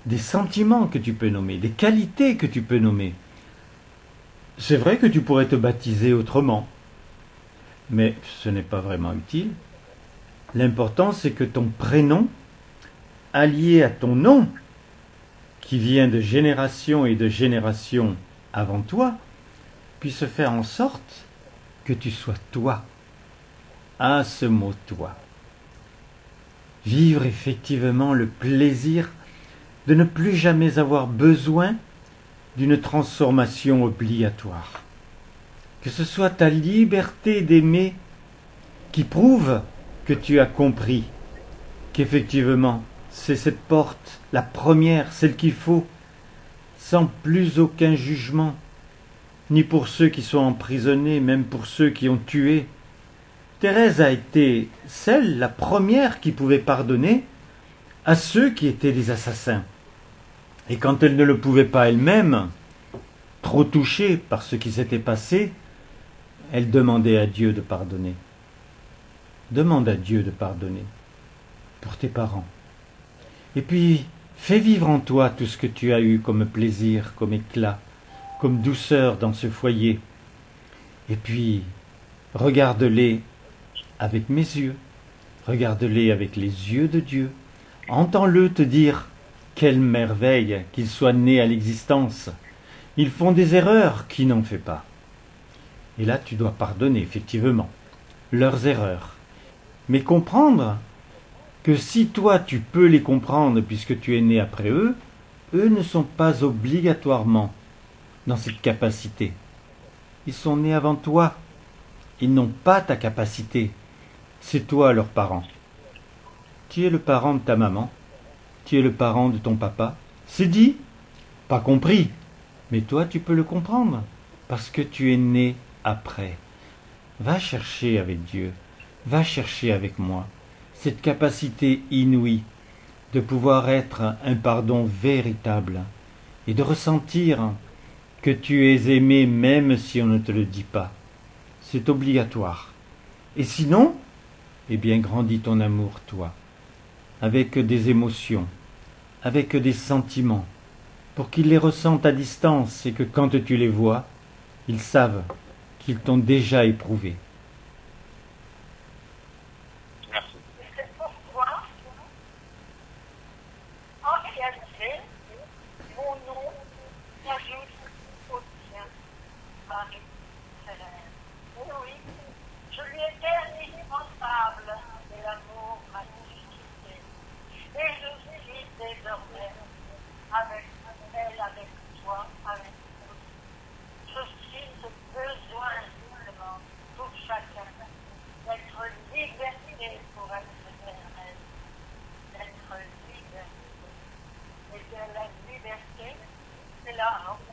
des sentiments que tu peux nommer, des qualités que tu peux nommer. C'est vrai que tu pourrais te baptiser autrement, mais ce n'est pas vraiment utile. L'important, c'est que ton prénom, allié à ton nom, qui vient de génération et de génération avant toi, puisse faire en sorte que tu sois toi. Ah, ce mot toi. Vivre effectivement le plaisir de ne plus jamais avoir besoin d'une transformation obligatoire. Que ce soit ta liberté d'aimer qui prouve que tu as compris qu'effectivement c'est cette porte, la première, celle qu'il faut, sans plus aucun jugement, ni pour ceux qui sont emprisonnés, même pour ceux qui ont tué. Thérèse a été celle, la première qui pouvait pardonner à ceux qui étaient des assassins. Et quand elle ne le pouvait pas elle-même, trop touchée par ce qui s'était passé, elle demandait à Dieu de pardonner. Demande à Dieu de pardonner pour tes parents. Et puis, fais vivre en toi tout ce que tu as eu comme plaisir, comme éclat, comme douceur dans ce foyer. Et puis, regarde-les avec mes yeux, regarde-les avec les yeux de Dieu. Entends-le te dire « Quelle merveille qu'ils soient nés à l'existence ! Ils font des erreurs, qui n'en fait pas ?» Et là, tu dois pardonner, effectivement, leurs erreurs. Mais comprendre que si toi tu peux les comprendre puisque tu es né après eux, eux ne sont pas obligatoirement dans cette capacité. Ils sont nés avant toi. Ils n'ont pas ta capacité. C'est toi leur parent. Tu es le parent de ta maman. Tu es le parent de ton papa. C'est dit, pas compris. Mais toi tu peux le comprendre parce que tu es né après. Va chercher avec Dieu. Va chercher avec moi cette capacité inouïe de pouvoir être un pardon véritable et de ressentir que tu es aimé même si on ne te le dit pas. C'est obligatoire. Et sinon, eh bien grandis ton amour, toi, avec des émotions, avec des sentiments, pour qu'ils les ressentent à distance et que quand tu les vois, ils savent qu'ils t'ont déjà éprouvé.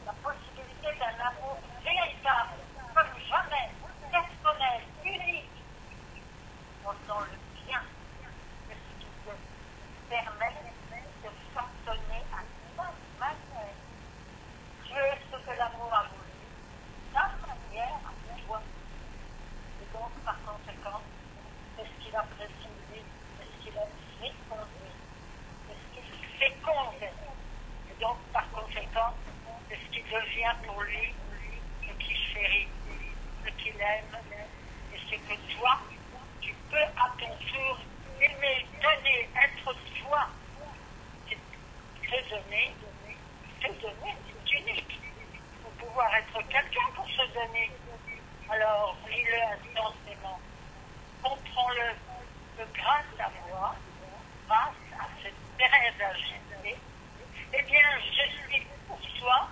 La possibilité d'un amour véritable, comme jamais, personnel, unique, dans le bien de ce qui te permet de fonctionner à ta manière. Dieu est ce que l'amour a voulu, ta manière à toi. Et donc, par conséquent, c'est ce qu'il a précisé, c'est ce qu'il a fécondé, c'est ce qu'il féconde. Et donc, par conséquent, c'est ce qui devient pour lui ce qu'il chérit, ce qu'il aime, et c'est que toi, tu peux à ton tour aimer, donner, être toi. Se donner, c'est unique. Il faut pouvoir être quelqu'un pour se donner. Alors, lis-le intensément. Comprends-le que grâce à moi, grâce à cette Thérèse agitée, eh bien, je suis pour toi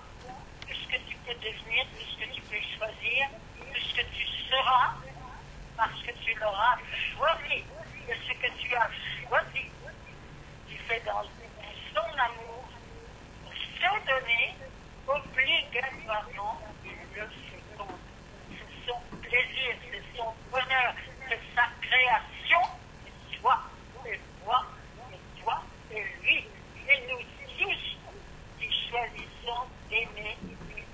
tout ce que tu peux devenir, tout ce que tu peux choisir, tout ce que tu seras, parce que tu l'auras choisi. Et ce que tu as choisi, tu fais dans son amour, se donner obligatoirement plaisir, c'est son bonheur, c'est sa création, et toi, et moi, et toi, et lui, et nous tous qui choisissons d'aimer,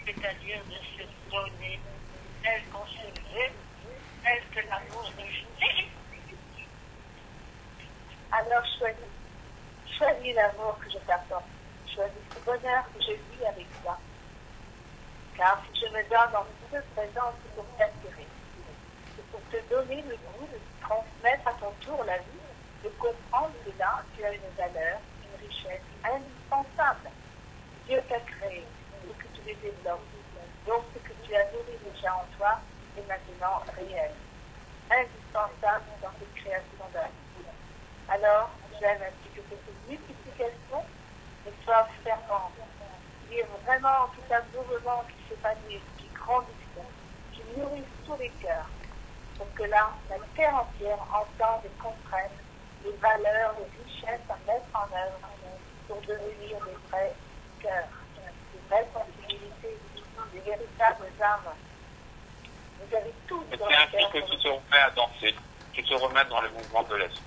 c'est-à-dire de se donner tel qu'on se veut, tel que l'amour nous dit. Alors choisis l'amour que je t'apporte, choisis ce bonheur que je vis avec toi. Car si je me donne en toute présence, c'est pour t'inspirer. C'est pour te donner le goût de transmettre à ton tour la vie, de comprendre que là, tu as une valeur, une richesse indispensable. Dieu t'a créé pour que tu les développes. Donc ce que tu as nourri déjà en toi est maintenant réel, indispensable dans cette création de la vie. Alors, j'aime ainsi que cette multiplication ne soit fervente. Il est vraiment tout un mouvement qui s'épanouit, qui grandit, qui nourrit tous les cœurs, pour que là, la terre entière entende et comprenne les valeurs, les richesses à mettre en œuvre pour devenir des vrais cœurs, des vraies sensibilités, des véritables âmes. Vous avez tout Mais dans c'est le ainsi cœur. que tu te remets à danser, tu te remets dans le mouvement de l'esprit.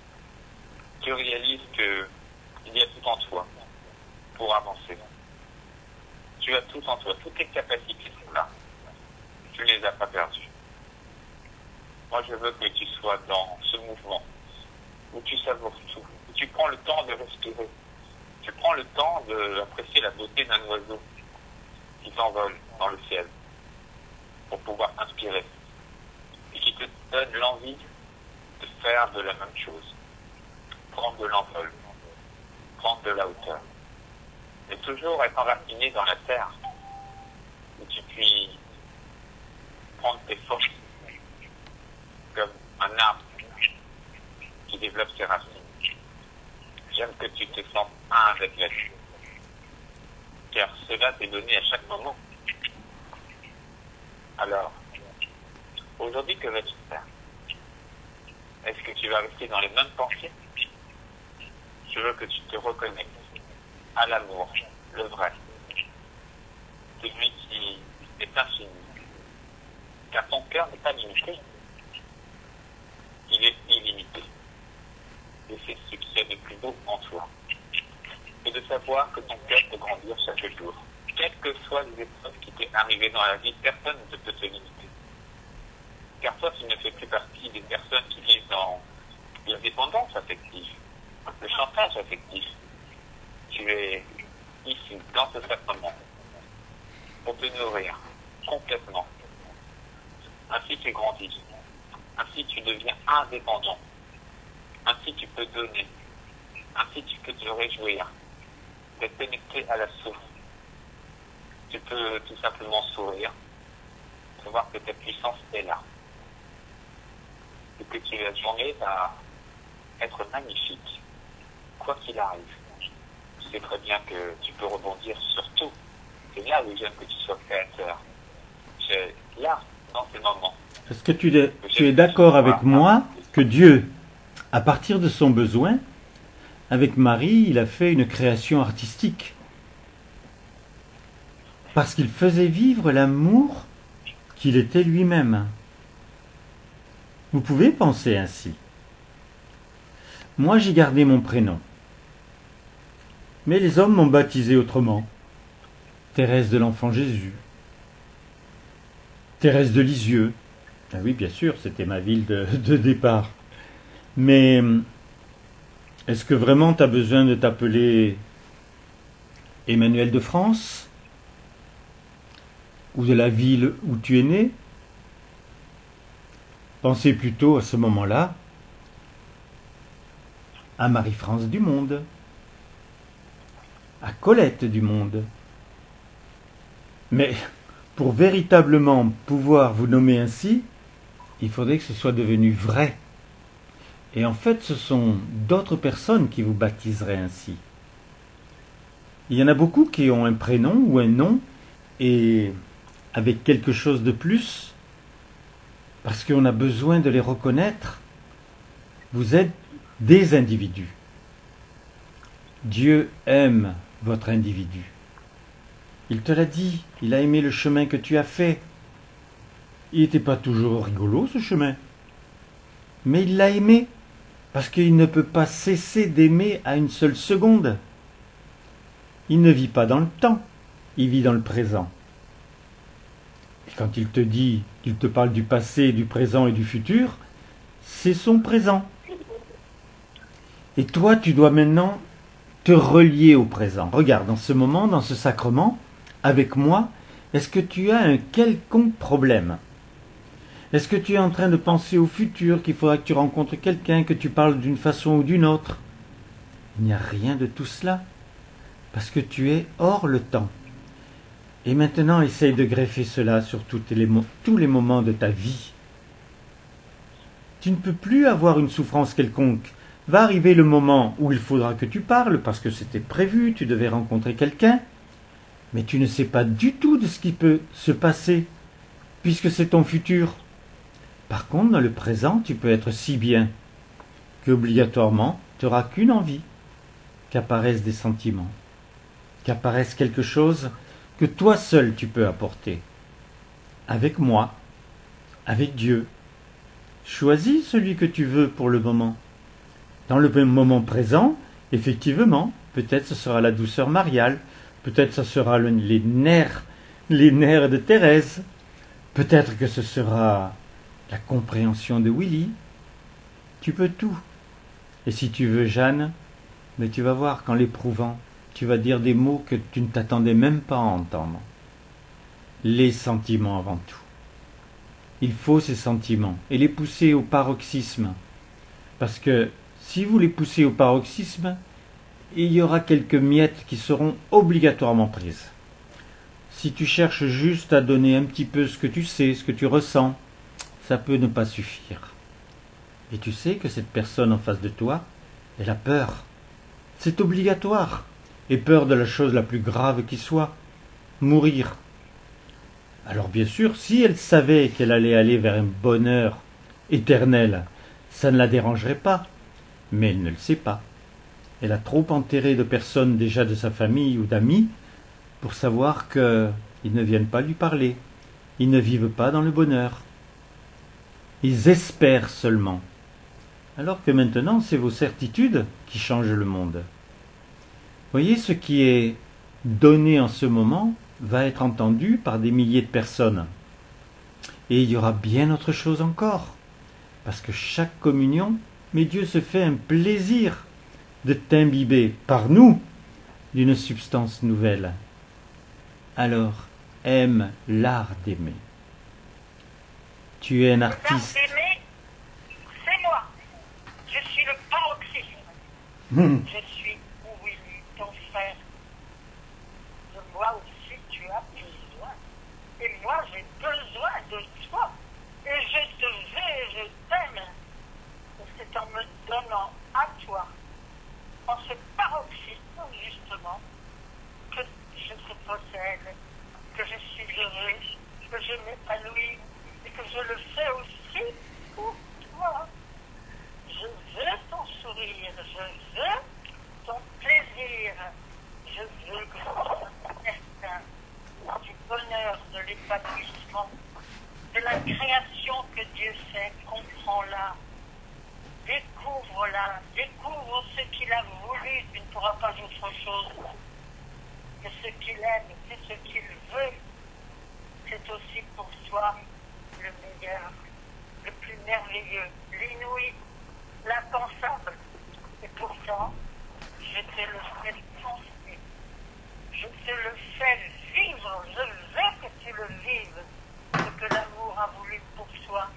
Tu réalises qu'il y a tout en toi pour avancer. Tu as tout en toi, toutes tes capacités sont là. Tu ne les as pas perdues. Moi, je veux que tu sois dans ce mouvement où tu savoures tout, où tu prends le temps de respirer. Tu prends le temps d'apprécier la beauté d'un oiseau qui s'envole dans le ciel pour pouvoir inspirer et qui te donne l'envie de faire de la même chose. Prendre de l'envol, prendre de la hauteur. Mais toujours être enraciné dans la terre, où tu puisses prendre tes forces comme un arbre qui développe ses racines. J'aime que tu te sens un avec la vie, car cela t'est donné à chaque moment. Alors, aujourd'hui, que vas-tu faire? Est-ce que tu vas rester dans les mêmes pensées? Je veux que tu te reconnectes à l'amour, le vrai, celui qui est infini, car ton cœur n'est pas limité, il est illimité. Et c'est ce qui est le plus beau en toi. Et de savoir que ton cœur peut grandir chaque jour. Quelles que soient les épreuves qui t'est arrivées dans la vie, personne ne peut te limiter. Car toi, tu ne fais plus partie des personnes qui vivent dans la dépendance affective, le chantage affectif. Tu es ici, dans ce sacrement, pour te nourrir complètement. Ainsi tu grandis. Ainsi tu deviens indépendant. Ainsi tu peux donner. Ainsi tu peux te réjouir d'être connecté à la source. Tu peux tout simplement sourire, savoir que ta puissance est là. Et que la journée va être magnifique, quoi qu'il arrive. Tu sais très bien que tu peux rebondir sur tout. C'est là où j'aime que tu sois créateur. C'est là, dans ces moments. Est-ce que tu es d'accord avec moi que Dieu, à partir de son besoin, avec Marie, il a fait une création artistique? Parce qu'il faisait vivre l'amour qu'il était lui-même. Vous pouvez penser ainsi. Moi, j'ai gardé mon prénom. Mais les hommes m'ont baptisé autrement. Thérèse de l'Enfant Jésus. Thérèse de Lisieux. Ah oui, bien sûr, c'était ma ville de départ. Mais est-ce que vraiment tu as besoin de t'appeler Emmanuel de France? Ou de la ville où tu es né? Pensez plutôt à ce moment-là à Marie-France du Monde, à Colette du Monde. Mais pour véritablement pouvoir vous nommer ainsi, il faudrait que ce soit devenu vrai. Et en fait, ce sont d'autres personnes qui vous baptiseraient ainsi. Il y en a beaucoup qui ont un prénom ou un nom, et avec quelque chose de plus, parce qu'on a besoin de les reconnaître. Vous êtes des individus. Dieu aime votre individu. Il te l'a dit, il a aimé le chemin que tu as fait. Il n'était pas toujours rigolo, ce chemin. Mais il l'a aimé, parce qu'il ne peut pas cesser d'aimer à une seule seconde. Il ne vit pas dans le temps, il vit dans le présent. Et quand il te dit, qu'il te parle du passé, du présent et du futur, c'est son présent. Et toi, tu dois maintenant te relier au présent. Regarde, dans ce moment, dans ce sacrement, avec moi, est-ce que tu as un quelconque problème? Est-ce que tu es en train de penser au futur, qu'il faudra que tu rencontres quelqu'un, que tu parles d'une façon ou d'une autre? Il n'y a rien de tout cela, parce que tu es hors le temps. Et maintenant, essaye de greffer cela sur tous les moments de ta vie. Tu ne peux plus avoir une souffrance quelconque. Va arriver le moment où il faudra que tu parles, parce que c'était prévu, tu devais rencontrer quelqu'un, mais tu ne sais pas du tout de ce qui peut se passer, puisque c'est ton futur. Par contre, dans le présent, tu peux être si bien qu'obligatoirement, tu n'auras qu'une envie, qu'apparaissent des sentiments, qu'apparaisse quelque chose que toi seul tu peux apporter. Avec moi, avec Dieu. Choisis celui que tu veux pour le moment. Dans le moment présent, effectivement, peut-être ce sera la douceur mariale, peut-être ce sera les nerfs de Thérèse, peut-être que ce sera la compréhension de Willy. Tu peux tout. Et si tu veux Jeanne, mais tu vas voir qu'en l'éprouvant, tu vas dire des mots que tu ne t'attendais même pas à entendre. Les sentiments avant tout. Il faut ces sentiments et les pousser au paroxysme. Parce que si vous les poussez au paroxysme, il y aura quelques miettes qui seront obligatoirement prises. Si tu cherches juste à donner un petit peu ce que tu sais, ce que tu ressens, ça peut ne pas suffire. Et tu sais que cette personne en face de toi, elle a peur. C'est obligatoire. Et peur de la chose la plus grave qui soit, mourir. Alors bien sûr, si elle savait qu'elle allait aller vers un bonheur éternel, ça ne la dérangerait pas. Mais elle ne le sait pas. Elle a trop enterré de personnes déjà de sa famille ou d'amis pour savoir qu'ils ne viennent pas lui parler. Ils ne vivent pas dans le bonheur. Ils espèrent seulement. Alors que maintenant, c'est vos certitudes qui changent le monde. Voyez, ce qui est donné en ce moment va être entendu par des milliers de personnes. Et il y aura bien autre chose encore. Parce que chaque communion, mais Dieu se fait un plaisir de t'imbiber par nous d'une substance nouvelle. Alors, aime l'art d'aimer. Tu es un artiste. L'art d'aimer, c'est moi. Je suis le paroxysme. Je suis Willy, ton frère. De moi aussi, tu as besoin. Et moi, j'ai besoin de toi. Et je te veux et je t'aime. Et c'est en me donnant à toi, en ce paroxysme, justement, que je te possède, que je suis heureux, que je m'épanouis, et que je le fais aussi pour toi. Je veux ton sourire, je veux ton plaisir, je veux que tu sois certain du bonheur, de l'épanouissement, de la création que Dieu fait. Comprends-la, découvre-la, découvre ce qu'il a voulu. Tu ne pourras pas autre chose que ce qu'il aime, c'est ce qu'il veut. C'est aussi pour toi le meilleur, le plus merveilleux, l'inouï, l'impensable. Et pourtant, je te le fais penser, je te le fais vivre, je veux que tu le vives, ce que l'amour a voulu pour toi,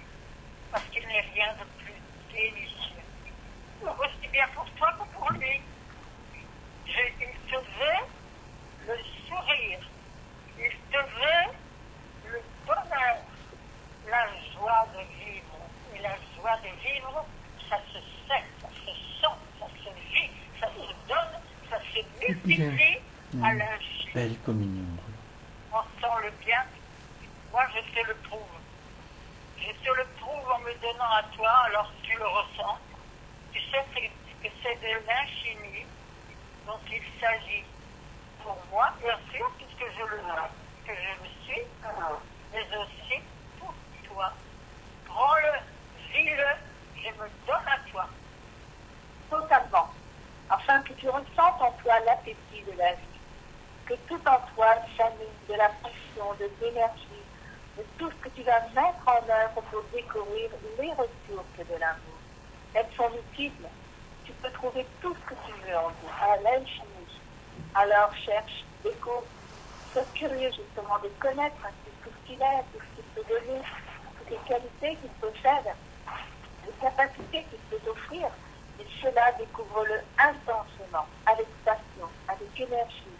parce qu'il n'est rien de plus délicieux, aussi bien pour toi que pour lui. Il te veut le sourire, il te veut le bonheur, la joie de vivre. Et la joie de vivre, ça se sait, ça se sent, ça se vit, ça se donne, ça se multiplie à l'infini. Belle communion. On sent le bien. Moi, je te le prouve. Je te le prouve en me donnant à toi, alors tu le ressens. Tu sais que c'est de l'infini dont il s'agit pour moi, bien sûr, puisque je le vois, que je me suis, mais aussi pour toi. de tout ce que tu vas mettre en œuvre pour découvrir les ressources de l'amour. Elles sont multiples. Tu peux trouver tout ce que tu veux en vous, à l'infini. Alors cherche, découvre. Sois curieux justement de connaître tout ce qu'il est, tout ce qu'il peut donner, toutes les qualités qu'il possède, les capacités qu'il peut offrir. Et cela, découvre-le intensément, avec passion, avec énergie,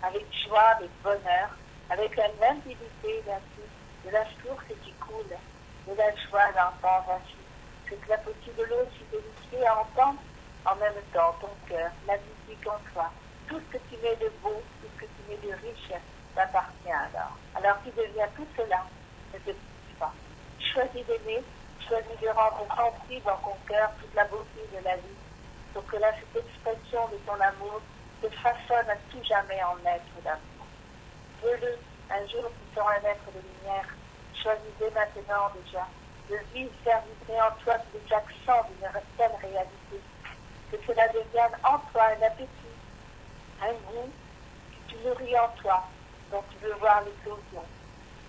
avec joie, avec bonheur, avec la limpidité de la source qui coule, de la joie d'entendre ainsi. C'est la petite de l'eau si délicieux à entendre, en même temps ton cœur, la musique en toi. Tout ce que tu mets de beau, tout ce que tu mets de riche, t'appartient alors. Alors tu deviens tout cela, ne te quitte pas. Choisis d'aimer, choisis de rendre sensible dans ton cœur toute la beauté de la vie, pour que là, cette expression de ton amour te façonne à tout jamais en être d'amour. Veux-le, un jour tu seras un être de lumière. Choisis dès maintenant déjà de vivre, faire vibrer en toi tous les accents d'une telle réalité, que cela devienne en toi un appétit, un goût que tu nourris en toi, dont tu veux voir l'éclosion.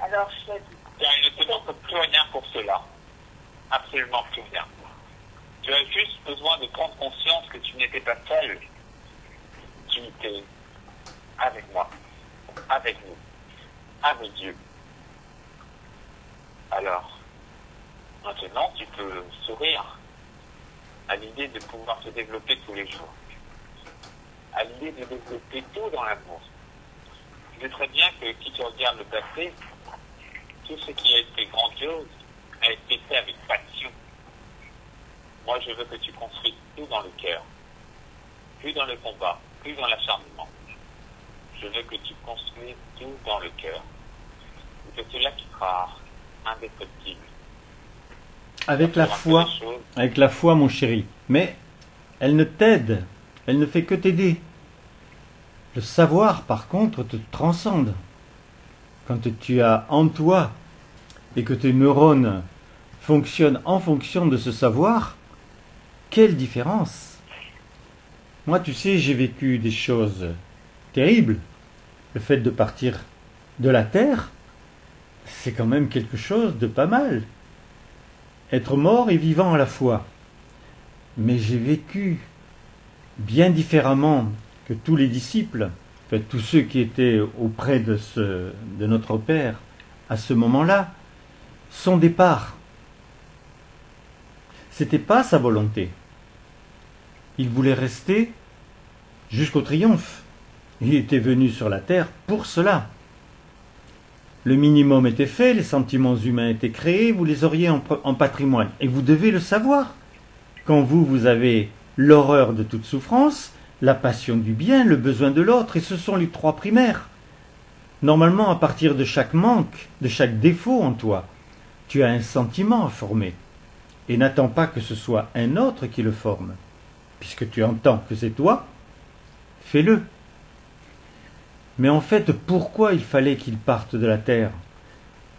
Alors choisis. Car il ne te manque plus rien pour cela. Absolument plus rien. Tu as juste besoin de prendre conscience que tu n'étais pas seul. Tu étais avec moi, avec nous, avec Dieu. Alors, maintenant, tu peux sourire à l'idée de pouvoir te développer tous les jours, à l'idée de développer tout dans l'amour. Tu sais très bien que si tu regardes le passé, tout ce qui a été grandiose a été fait avec passion. Moi, je veux que tu construises tout dans le cœur, plus dans le combat, plus dans l'acharnement. Je veux que tu construises tout dans le cœur. C'est cela qui sera indestructible. Avec la foi, mon chéri. Mais elle ne t'aide, elle ne fait que t'aider. Le savoir, par contre, te transcende. Quand tu as en toi et que tes neurones fonctionnent en fonction de ce savoir, quelle différence! Moi, tu sais, j'ai vécu des choses terribles. Le fait de partir de la terre, c'est quand même quelque chose de pas mal. Être mort et vivant à la fois. Mais j'ai vécu bien différemment que tous les disciples, tous ceux qui étaient auprès de notre Père à ce moment-là. Son départ, c'était pas sa volonté. Il voulait rester jusqu'au triomphe. Il était venu sur la terre pour cela. Le minimum était fait, les sentiments humains étaient créés, vous les auriez en patrimoine. Et vous devez le savoir. Quand vous avez l'horreur de toute souffrance, la passion du bien, le besoin de l'autre, et ce sont les trois primaires. Normalement, à partir de chaque manque, de chaque défaut en toi, tu as un sentiment à former. Et n'attends pas que ce soit un autre qui le forme. Puisque tu entends que c'est toi, fais-le. Mais en fait, pourquoi il fallait qu'il parte de la terre?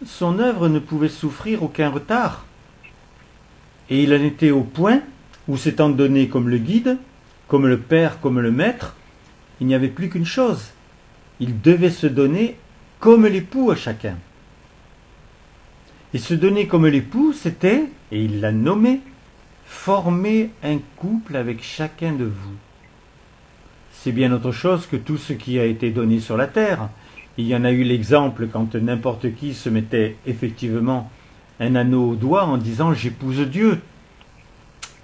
Son œuvre ne pouvait souffrir aucun retard. Et il en était au point où, s'étant donné comme le guide, comme le père, comme le maître, il n'y avait plus qu'une chose. Il devait se donner comme l'époux à chacun. Et se donner comme l'époux, c'était, et il l'a nommé, former un couple avec chacun de vous. C'est bien autre chose que tout ce qui a été donné sur la terre. Il y en a eu l'exemple quand n'importe qui se mettait effectivement un anneau au doigt en disant « j'épouse Dieu ».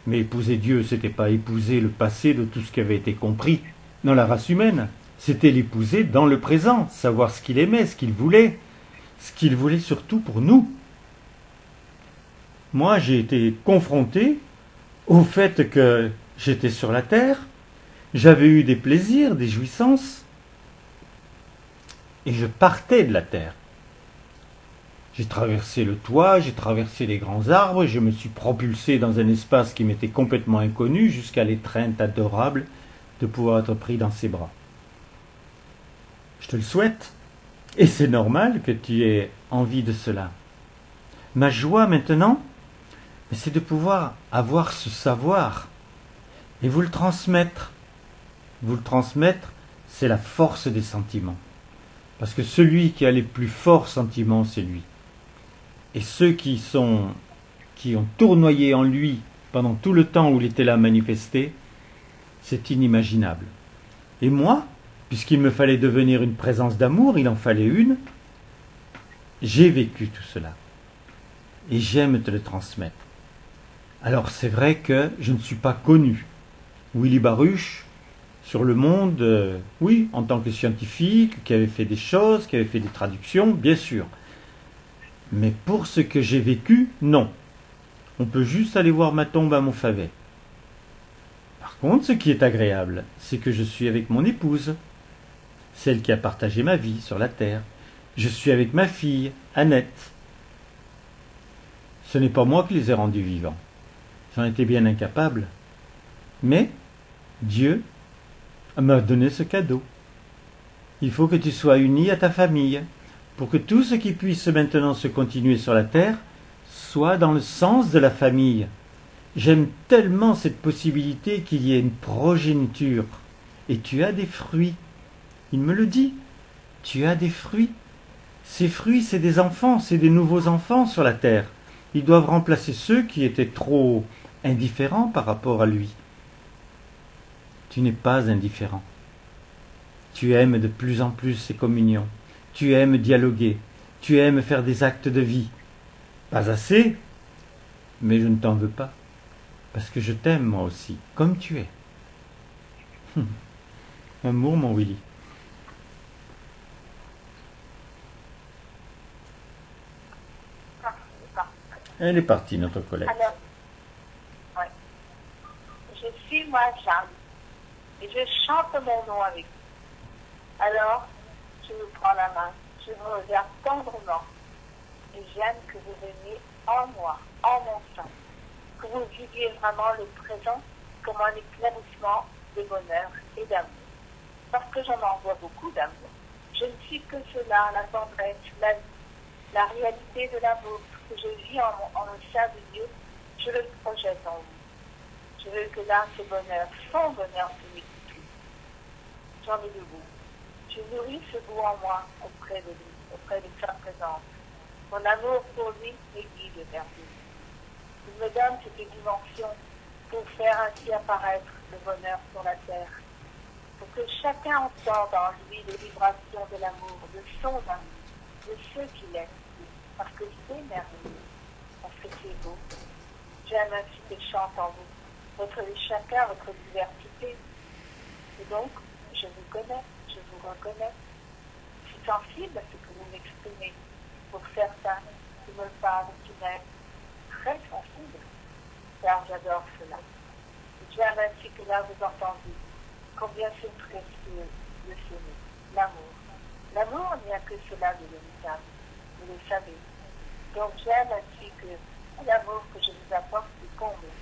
Mais épouser Dieu, c'était pas épouser le passé de tout ce qui avait été compris dans la race humaine. C'était l'épouser dans le présent, savoir ce qu'il aimait, ce qu'il voulait surtout pour nous. Moi, j'ai été confronté au fait que j'étais sur la terre, j'avais eu des plaisirs, des jouissances, et je partais de la terre. J'ai traversé le toit, j'ai traversé les grands arbres, je me suis propulsé dans un espace qui m'était complètement inconnu jusqu'à l'étreinte adorable de pouvoir être pris dans ses bras. Je te le souhaite, et c'est normal que tu aies envie de cela. Ma joie maintenant, c'est de pouvoir avoir ce savoir et vous le transmettre. Vous le transmettre, c'est la force des sentiments. Parce que celui qui a les plus forts sentiments, c'est lui. Et ceux qui ont tournoyé en lui pendant tout le temps où il était là manifesté, c'est inimaginable. Et moi, puisqu'il me fallait devenir une présence d'amour, il en fallait une, j'ai vécu tout cela. Et j'aime te le transmettre. Alors c'est vrai que je ne suis pas connu. Willy Baruch, sur le monde, oui, en tant que scientifique, qui avait fait des choses, qui avait fait des traductions, bien sûr. Mais pour ce que j'ai vécu, non. On peut juste aller voir ma tombe à Montfavet. Par contre, ce qui est agréable, c'est que je suis avec mon épouse, celle qui a partagé ma vie sur la terre. Je suis avec ma fille, Annette. Ce n'est pas moi qui les ai rendus vivants. J'en étais bien incapable. Mais Dieu m'a donné ce cadeau. Il faut que tu sois uni à ta famille, pour que tout ce qui puisse maintenant se continuer sur la terre soit dans le sens de la famille. J'aime tellement cette possibilité qu'il y ait une progéniture. Et tu as des fruits. Il me le dit. Tu as des fruits. Ces fruits, c'est des enfants, c'est des nouveaux enfants sur la terre. Ils doivent remplacer ceux qui étaient trop indifférents par rapport à lui. Tu n'es pas indifférent. Tu aimes de plus en plus ces communions. Tu aimes dialoguer. Tu aimes faire des actes de vie. Pas assez, mais je ne t'en veux pas. Parce que je t'aime moi aussi, comme tu es. Amour, mon Willy. Elle est partie, notre collègue. Alors, ouais. Je suis moi Jeanne et je chante mon nom avec vous. Alors, je vous prends la main, je vous regarde tendrement et j'aime que vous veniez en moi, en mon sein, que vous viviez vraiment le présent comme un éclaircissement de bonheur et d'amour. Parce que j'en envoie beaucoup d'amour. Je ne suis que cela, la tendresse, la vie, la réalité de l'amour que je vis en le sein de Dieu, je le projette en vous. Je veux que là, ce bonheur, son bonheur, se multiplie. J'en ai de goût. Je nourris ce goût en moi auprès de lui, auprès de sa présence. Mon amour pour lui me guide vers lui. Il me donne cette dimension pour faire ainsi apparaître le bonheur sur la terre. Pour que chacun entende en lui les vibrations de l'amour, de son amour, de ce qu'il est. Parce que c'est merveilleux, parce que c'est beau. J'aime ainsi qu'il chante en vous, chacun votre diversité. Et donc, je vous connais, je vous reconnais. Je suis sensible à ce que vous m'exprimez. Pour certains qui me parlent, qui m'aiment, très sensible, car j'adore cela. J'aime ainsi que là vous entendez combien c'est précieux de s'aimer, l'amour. L'amour, il n'y a que cela de véritable, vous le savez. Donc j'aime ainsi que l'amour que je vous apporte vous comble.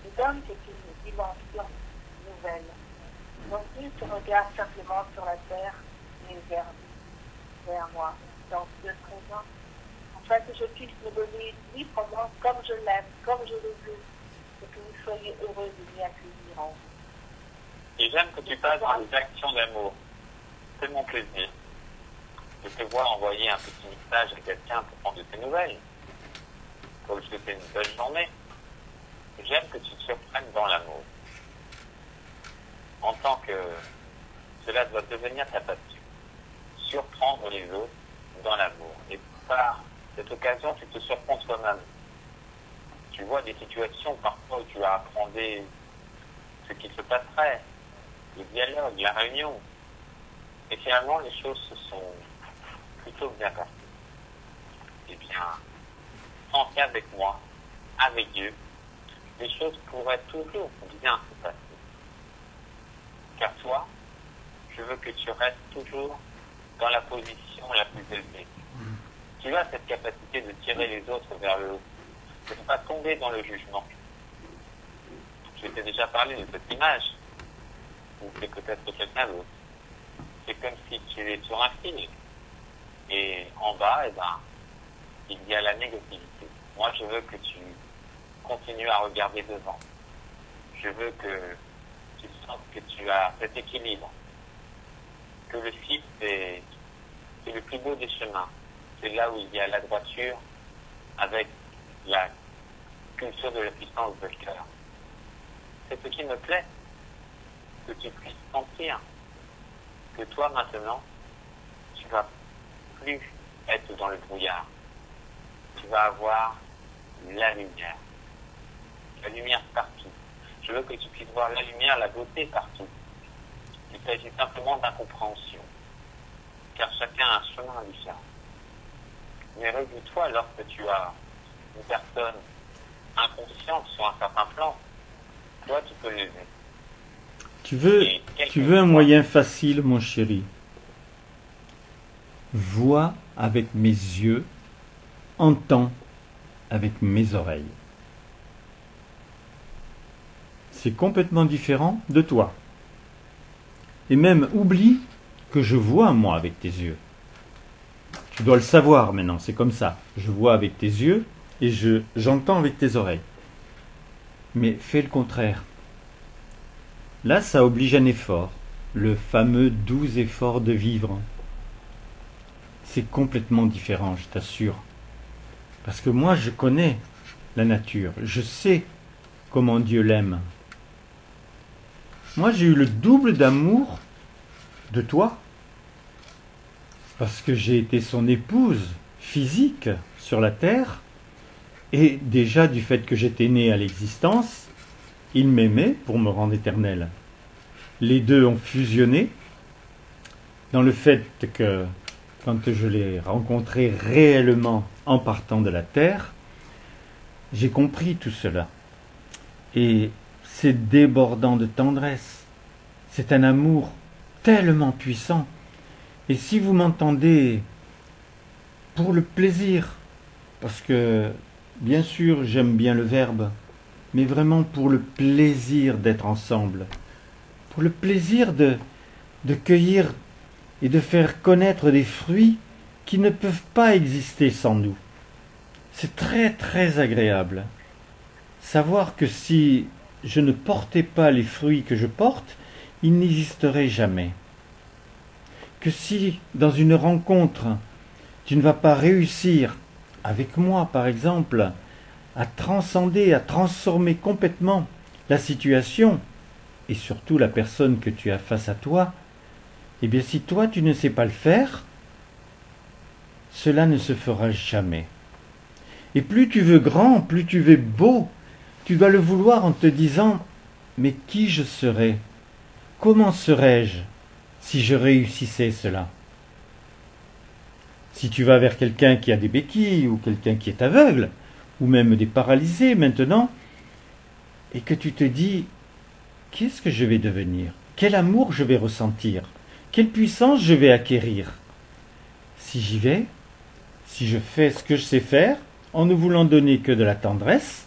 Et donne c'est une dimension nouvelle. Non plus ce regard simplement sur la terre, mais vers moi, dans le présent, afin que je puisse me donner librement comme je l'aime, comme je le veux, et que vous soyez heureux de m'y accueillir en vous. Et j'aime que tu passes dans les actions d'amour. C'est mon plaisir. Je te vois envoyer un petit message à quelqu'un pour prendre de tes nouvelles, pour lui souhaiter une belle journée. J'aime que tu te surprennes dans l'amour. En tant que cela doit devenir ta passion. Surprendre les autres dans l'amour. Et par cette occasion, tu te surprends toi-même. Tu vois des situations parfois où tu as appréhendé ce qui se passerait, le dialogue, la réunion. Et finalement, les choses se sont plutôt bien passées. Eh bien, sans avec moi, avec Dieu, les choses pourraient toujours bien se passer. Car toi, je veux que tu restes toujours dans la position la plus élevée. Tu as cette capacité de tirer les autres vers le haut, de ne pas tomber dans le jugement. Je t'ai déjà parlé de cette image, ou c'est peut-être quelqu'un d'autre. C'est comme si tu es sur un fil, et en bas, eh ben, il y a la négativité. Moi, je veux que tu continues à regarder devant. Je veux que tu sens que tu as cet équilibre, que le fil, c'est le plus beau des chemins. C'est là où il y a la droiture avec la culture de la puissance de cœur. C'est ce qui me plaît, que tu puisses sentir que toi maintenant, tu vas plus être dans le brouillard. Tu vas avoir la lumière partout. Je veux que tu puisses voir la lumière, la beauté partout. Il s'agit simplement d'incompréhension, car chacun a un chemin différent. Mais réjouis-toi lorsque tu as une personne inconsciente sur un certain plan. Toi, tu peux l'aider. Tu veux un moyen facile, mon chéri? Vois avec mes yeux, entends avec mes oreilles. C'est complètement différent de toi. Et même oublie que je vois moi avec tes yeux. Tu dois le savoir maintenant, c'est comme ça. Je vois avec tes yeux et j'entends avec tes oreilles. Mais fais le contraire. Là, ça oblige un effort, le fameux 12 efforts de vivre. C'est complètement différent, je t'assure. Parce que moi, je connais la nature, je sais comment Dieu l'aime. Moi, j'ai eu le double d'amour de toi, parce que j'ai été son épouse physique sur la terre, et déjà du fait que j'étais né à l'existence, il m'aimait pour me rendre éternel. Les deux ont fusionné dans le fait que, quand je l'ai rencontré réellement en partant de la terre, j'ai compris tout cela. Et c'est débordant de tendresse. C'est un amour tellement puissant. Et si vous m'entendez pour le plaisir, parce que bien sûr j'aime bien le verbe, mais vraiment pour le plaisir d'être ensemble, pour le plaisir de cueillir et de faire connaître des fruits qui ne peuvent pas exister sans nous. C'est très très agréable. Savoir que si je ne portais pas les fruits que je porte, ils n'existeraient jamais. Que si, dans une rencontre, tu ne vas pas réussir, avec moi par exemple, à transcender, à transformer complètement la situation, et surtout la personne que tu as face à toi, eh bien si toi tu ne sais pas le faire, cela ne se fera jamais. Et plus tu veux grand, plus tu veux beau, tu dois le vouloir en te disant « Mais qui je serais? Comment serais-je si je réussissais cela ?» Si tu vas vers quelqu'un qui a des béquilles, ou quelqu'un qui est aveugle, ou même des paralysés maintenant, et que tu te dis « Qu'est-ce que je vais devenir? Quel amour je vais ressentir? Quelle puissance je vais acquérir? Si j'y vais, si je fais ce que je sais faire, en ne voulant donner que de la tendresse,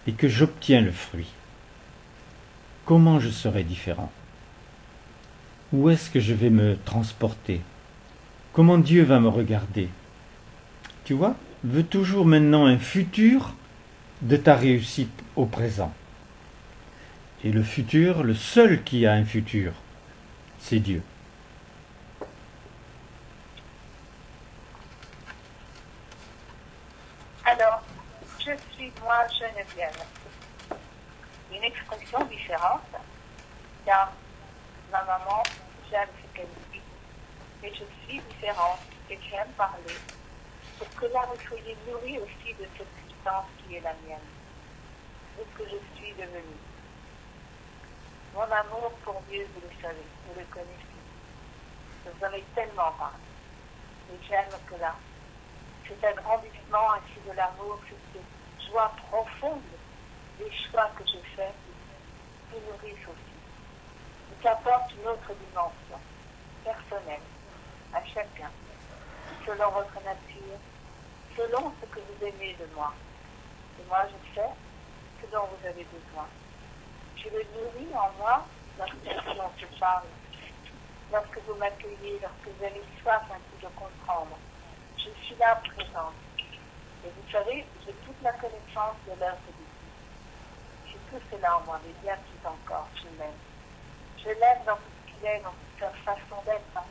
et que j'obtiens le fruit, comment je serai différent? Où est-ce que je vais me transporter? Comment Dieu va me regarder? Tu vois, veux toujours maintenant un futur de ta réussite au présent. Et le futur, le seul qui a un futur, c'est Dieu. Alors, je suis moi Geneviève. Une expression différente, car ma maman, j'aime ce qu'elle dit. Et je suis différente et j'aime parler. Pour que là, vous soyez nourris aussi de cette puissance qui est la mienne. De ce que je suis devenue. Mon amour pour Dieu, vous le savez, vous le connaissez. Je vous en ai tellement parlé. Et j'aime que là, cet agrandissement ainsi de l'amour, cette joie profonde des choix que je fais, vous nourrissent aussi. Et qu'apporte une autre dimension, personnelle, à chacun, selon votre nature, selon ce que vous aimez de moi. Et moi, je sais ce dont vous avez besoin. Je le nourris en moi lorsque l'on se parle, lorsque vous m'accueillez, lorsque vous avez soif ainsi de comprendre. Je suis là présente. Et vous savez, j'ai toute la connaissance de l'œuvre de Dieu. J'ai tout cela en moi, mais bien plus encore, je l'aime. Je l'aime dans tout ce qu'il est, dans toute sa façon d'être,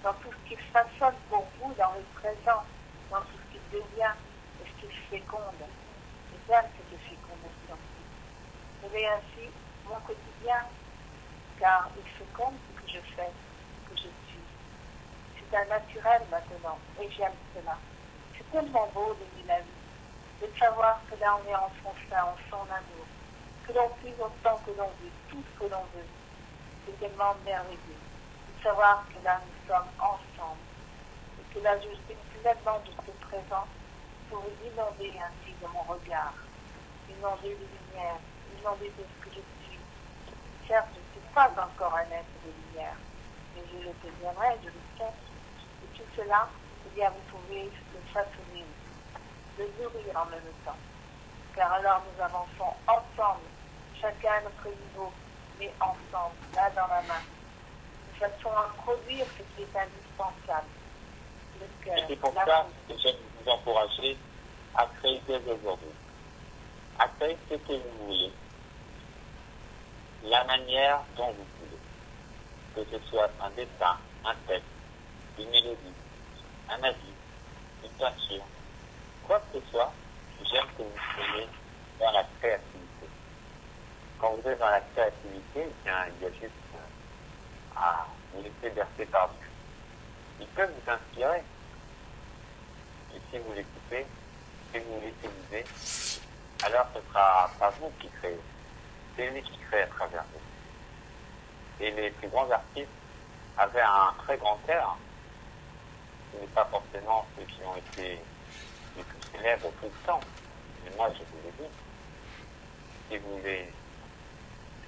dans tout ce qu'il façonne pour vous, dans le présent, dans tout ce qu'il devient, et ce qu'il féconde. Et j'aime cette fécondation. C'est ainsi mon quotidien, car il féconde ce que je fais, ce que je suis. C'est un naturel maintenant, et j'aime cela. C'est tellement beau de vivre la vie, de savoir que là on est en son sein, en son amour, que l'on puisse autant que l'on veut, tout ce que l'on veut. C'est tellement merveilleux de savoir que là nous sommes ensemble, et que là je suis pleinement de ce présent pour vous inonder ainsi de mon regard, inonder de lumière, inonder de ce que je suis. Certes, je ne suis pas encore un être de lumière, mais je le deviendrai, je le sais. Et tout cela, eh bien, vous pouvez le façonner, le nourrir en même temps. Car alors nous avançons ensemble, chacun à notre niveau, mais ensemble, là dans la main, de façon à produire ce qui est indispensable. Le cœur, Et c'est pour ça que j'aime vous encourager à créer dès aujourd'hui. À créer ce que vous voulez, la manière dont vous voulez. Que ce soit un dessin, un texte, une mélodie, un avis, une peinture, quoi que ce soit, j'aime que vous soyez dans la créativité. Quand vous êtes dans la créativité, il y a juste à vous laisser bercer par Dieu. Il peut vous inspirer. Et si vous l'écoutez, si vous l'utilisez, alors ce ne sera pas vous qui créez. C'est lui qui crée à travers vous. Et les plus grands artistes avaient un très grand cœur. Ce n'est pas forcément ceux qui ont été les plus célèbres tout le temps. Mais moi, je vous l'ai dit. Si vous voulez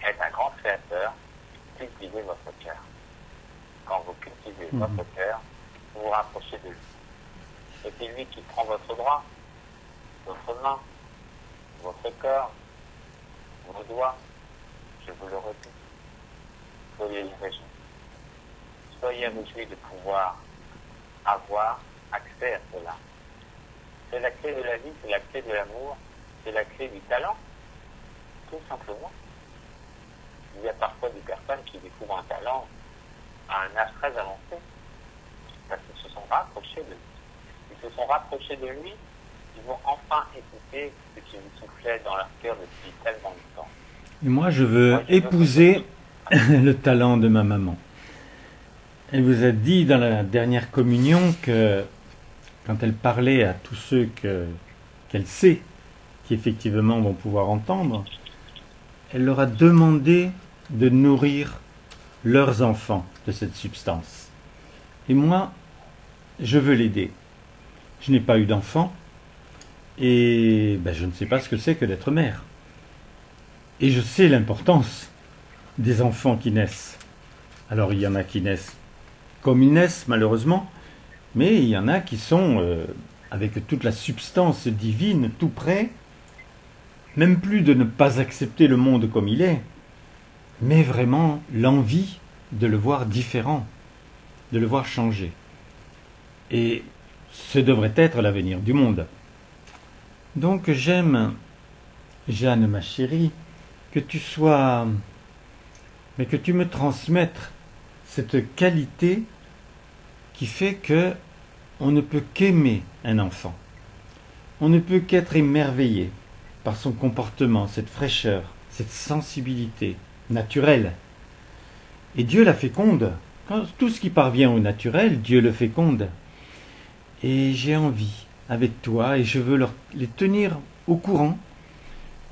être un grand créateur, cultivez votre cœur. Quand vous cultivez votre cœur, vous vous rapprochez de lui. Et c'est lui qui prend votre bras, votre main, votre corps, vos doigts. Je vous le redis. Soyez réjouis. Soyez réjouis de pouvoir avoir accès à cela. C'est la clé de la vie, c'est la clé de l'amour, c'est la clé du talent, tout simplement. Il y a parfois des personnes qui découvrent un talent à un âge très avancé, parce qu'ils se sont rapprochés de lui. Ils se sont rapprochés de lui, ils vont enfin écouter ce qui lui soufflait dans leur cœur depuis tellement de temps. Et moi, je veux épouser le talent de ma maman. Elle vous a dit dans la dernière communion que quand elle parlait à tous ceux qu'elle sait, qui effectivement vont pouvoir entendre, elle leur a demandé de nourrir leurs enfants de cette substance. Et moi, je veux l'aider. Je n'ai pas eu d'enfant et je ne sais pas ce que c'est que d'être mère. Et je sais l'importance des enfants qui naissent. Alors il y en a qui naissent comme ils naissent malheureusement, mais il y en a qui sont avec toute la substance divine tout près, même plus de ne pas accepter le monde comme il est, mais vraiment l'envie de le voir différent, de le voir changer. Et ce devrait être l'avenir du monde. Donc j'aime, Jeanne ma chérie, que tu sois, mais que tu me transmettes cette qualité qui fait que on ne peut qu'aimer un enfant. On ne peut qu'être émerveillé par son comportement, cette fraîcheur, cette sensibilité naturelle. Et Dieu la féconde. Quand tout ce qui parvient au naturel, Dieu le féconde. Et j'ai envie, avec toi, et je veux les tenir au courant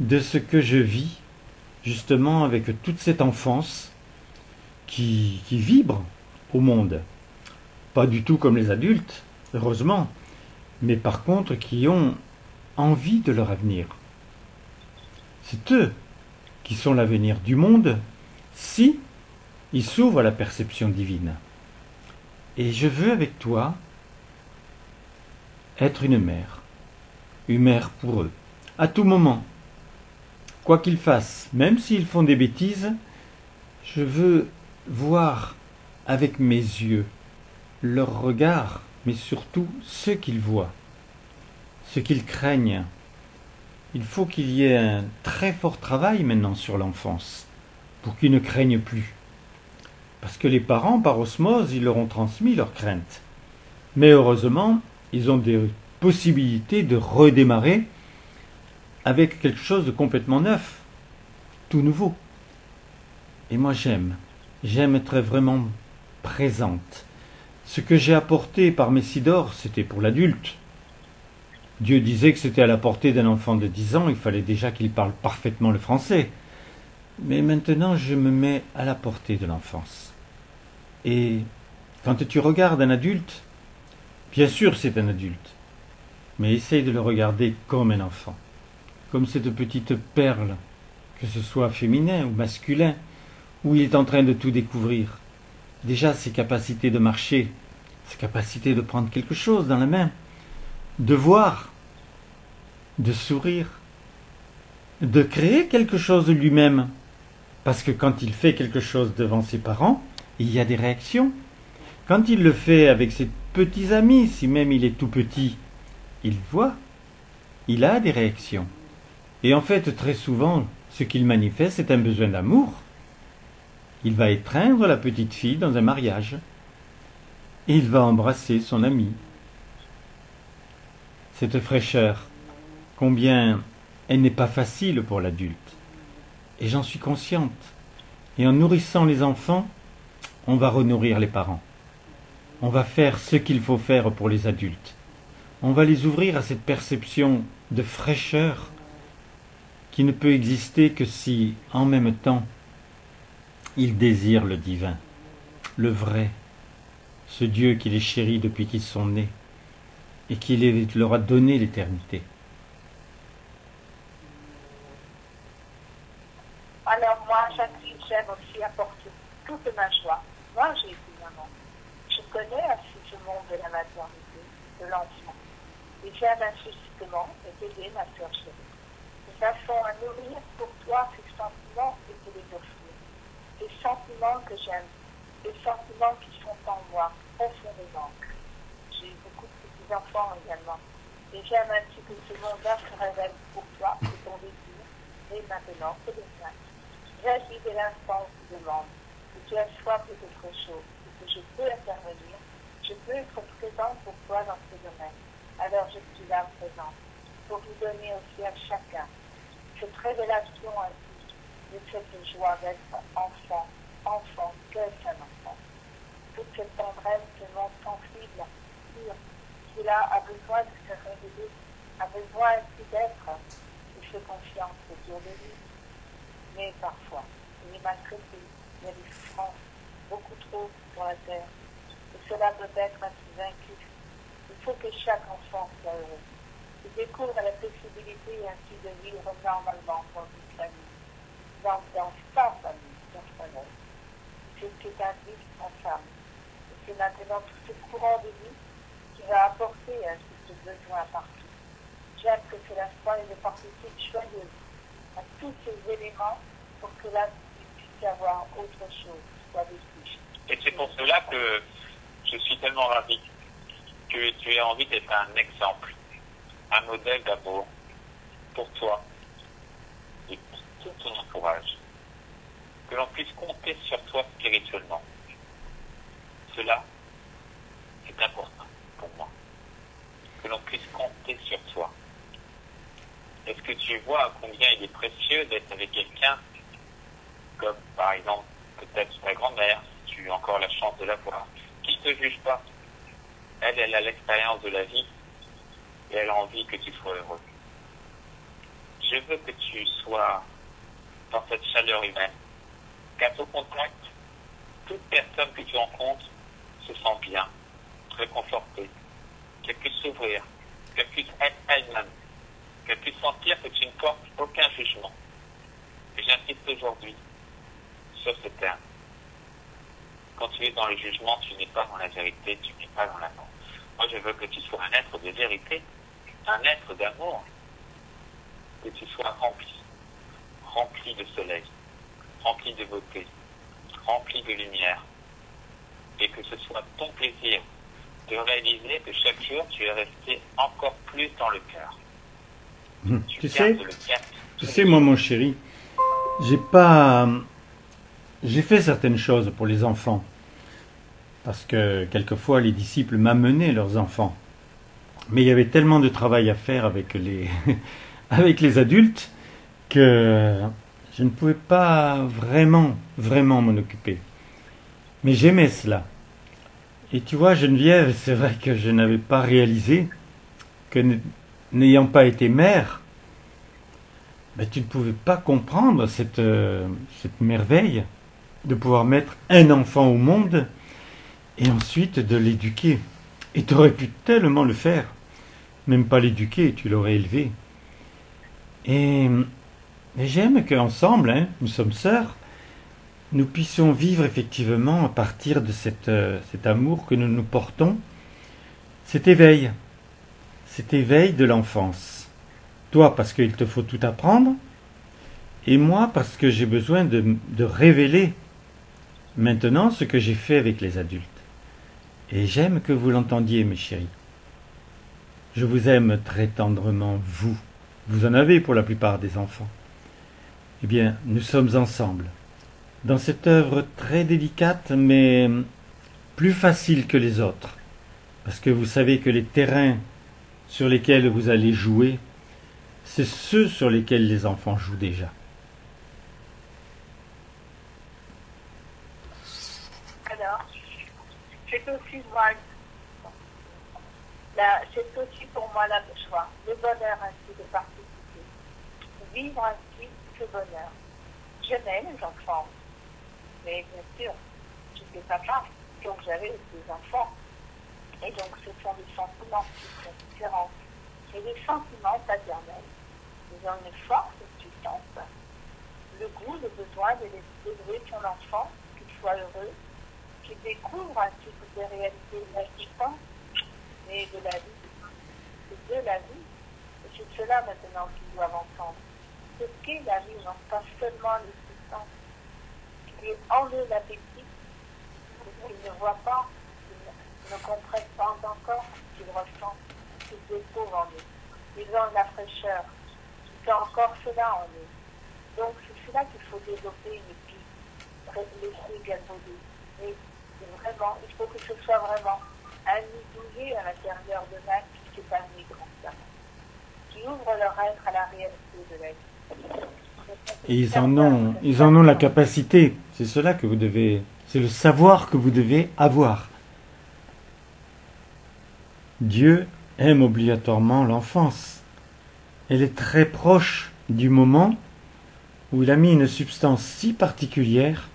de ce que je vis, justement avec toute cette enfance qui vibre au monde. Pas du tout comme les adultes, heureusement, mais par contre qui ont envie de leur avenir. C'est eux qui sont l'avenir du monde si ils s'ouvrent à la perception divine. Et je veux avec toi être une mère pour eux, à tout moment. Quoi qu'ils fassent, même s'ils font des bêtises, je veux voir avec mes yeux leur regard, mais surtout ce qu'ils voient, ce qu'ils craignent. Il faut qu'il y ait un très fort travail maintenant sur l'enfance, pour qu'ils ne craignent plus. Parce que les parents, par osmose, ils leur ont transmis leurs craintes. Mais heureusement, ils ont des possibilité de redémarrer avec quelque chose de complètement neuf, tout nouveau. Et moi j'aime être vraiment présente. Ce que j'ai apporté par Messidor, c'était pour l'adulte. Dieu disait que c'était à la portée d'un enfant de 10 ans, il fallait déjà qu'il parle parfaitement le français. Mais maintenant, je me mets à la portée de l'enfance. Et quand tu regardes un adulte, bien sûr c'est un adulte, mais essaye de le regarder comme un enfant, comme cette petite perle, que ce soit féminin ou masculin, où il est en train de tout découvrir. Déjà ses capacités de marcher, ses capacités de prendre quelque chose dans la main, de voir, de sourire, de créer quelque chose de lui-même. Parce que quand il fait quelque chose devant ses parents, il y a des réactions. Quand il le fait avec ses petits amis, si même il est tout petit, il voit, il a des réactions. Et en fait, très souvent, ce qu'il manifeste, c'est un besoin d'amour. Il va étreindre la petite fille dans un mariage. Et il va embrasser son ami. Cette fraîcheur, combien elle n'est pas facile pour l'adulte. Et j'en suis consciente. Et en nourrissant les enfants, on va renourrir les parents. On va faire ce qu'il faut faire pour les adultes. On va les ouvrir à cette perception de fraîcheur qui ne peut exister que si, en même temps, ils désirent le divin, le vrai, ce Dieu qui les chérit depuis qu'ils sont nés et qui leur a donné l'éternité. Alors moi, Jacqueline, j'aime aussi apporter toute ma joie. Moi, j'ai été maman. Je connais aussi ce monde de la maternité, de l'enfant. Et j'aime insistement t'aider, ma soeur chérie, de façon à nourrir pour toi ces sentiments et te les offrir. Des sentiments que j'aime, des sentiments qui sont en moi, profondément. J'ai beaucoup de petits-enfants également. Et j'aime un petit peu ce monde-là se révèle pour toi, c'est ton désir. Et maintenant, c'est le mien. J'agis dès l'instant où tu demandes, que tu as soif d'autre chose, et que je peux intervenir, je peux être présente pour toi dans ce domaine. Alors je suis là présente, pour vous donner aussi à chacun cette révélation ainsi de cette joie d'être enfant, qu'est-ce un enfant? Toute cette tendresse, ce monde sensible, pur, qui là a besoin de se révéler, a besoin aussi d'être, il fait confiance autour de lui. Mais parfois, il est maltraité, il y a des souffrances, beaucoup trop sur la terre. Et cela peut être ainsi vaincu. Il faut que chaque enfant soit heureux. Il découvre la possibilité ainsi de vivre normalement dans une famille, dans sa famille, dans sa vie. C'est ce qui est indispensable. Et c'est maintenant tout ce courant de vie qui va apporter ainsi ce besoin partout. J'aime que cela soit une participe joyeuse à tous ces éléments pour que là, il puisse y avoir autre chose, soit de plus. Et c'est pour cela que je suis tellement ravi que tu aies envie d'être un exemple, un modèle d'amour pour toi et pour tout ton entourage. Que l'on puisse compter sur toi spirituellement. Cela, c'est important pour moi. Que l'on puisse compter sur toi. Est-ce que tu vois combien il est précieux d'être avec quelqu'un comme, par exemple, peut-être ta grand-mère, si tu as encore la chance de la voir, qui ne te juge pas. Elle a l'expérience de la vie et elle a envie que tu sois heureux. Je veux que tu sois dans cette chaleur humaine, qu'à ton contact, toute personne que tu rencontres se sent bien, réconfortée, qu'elle puisse s'ouvrir, qu'elle puisse être elle-même, qu'elle puisse sentir que tu ne portes aucun jugement. Et j'insiste aujourd'hui sur ce terme. Quand tu es dans le jugement, tu n'es pas dans la vérité, tu n'es pas dans l'amour. Moi, je veux que tu sois un être de vérité, un être d'amour, que tu sois rempli de soleil, rempli de beauté, rempli de lumière, et que ce soit ton plaisir de réaliser que chaque jour, tu es resté encore plus dans le cœur. Tu sais, moi, mon chéri, j'ai fait certaines choses pour les enfants, parce que quelquefois les disciples m'amenaient leurs enfants. Mais il y avait tellement de travail à faire avec les, avec les adultes que je ne pouvais pas vraiment m'en occuper. Mais j'aimais cela. Et tu vois, Geneviève, c'est vrai que je n'avais pas réalisé que n'ayant pas été mère, ben, tu ne pouvais pas comprendre cette merveille de pouvoir mettre un enfant au monde et ensuite de l'éduquer. Et tu aurais pu tellement le faire. Même pas l'éduquer, tu l'aurais élevé. Et j'aime qu'ensemble, hein, nous sommes sœurs, nous puissions vivre effectivement à partir de cet amour que nous nous portons, cet éveil de l'enfance. Toi parce qu'il te faut tout apprendre, et moi parce que j'ai besoin de révéler maintenant ce que j'ai fait avec les adultes. Et j'aime que vous l'entendiez, mes chéris. Je vous aime très tendrement, vous. Vous en avez pour la plupart des enfants. Eh bien, nous sommes ensemble, dans cette œuvre très délicate, mais plus facile que les autres. Parce que vous savez que les terrains sur lesquels vous allez jouer, c'est ceux sur lesquels les enfants jouent déjà. Alors, c'est aussi pour moi la joie, le bonheur ainsi de participer, vivre ainsi ce bonheur. J'aimais les enfants, mais bien sûr, j'étais papa, donc j'avais des enfants. Et donc ce sont des sentiments qui sont différents. Et les sentiments paternels, ils ont une force puissante, le goût, le besoin d'élever son enfant, qu'il soit heureux, qu'il découvre ainsi toutes les réalités de l'existence et de la vie. C'est de la vie. Et c'est cela maintenant qu'ils doivent entendre. Ce qu'est la vie, non pas seulement l'existence. Qu'il est en eux l'appétit, qu'ils ne voient pas, qu'ils ne comprennent pas encore ce qu'ils ressentent, qu'ils découvrent en eux. Ils ont la fraîcheur. C'est encore cela en eux. Donc c'est cela qu'il faut développer et puis laisser galvauder. Et vraiment, il faut que ce soit vraiment un nid douillet à l'intérieur de l'âme, qui est un nid constamment, qui ouvre leur être à la réalité de la vie. Et ils en ont la capacité. C'est cela que vous devez, c'est le savoir que vous devez avoir. Dieu aime obligatoirement l'enfance. Elle est très proche du moment où il a mis une substance si particulière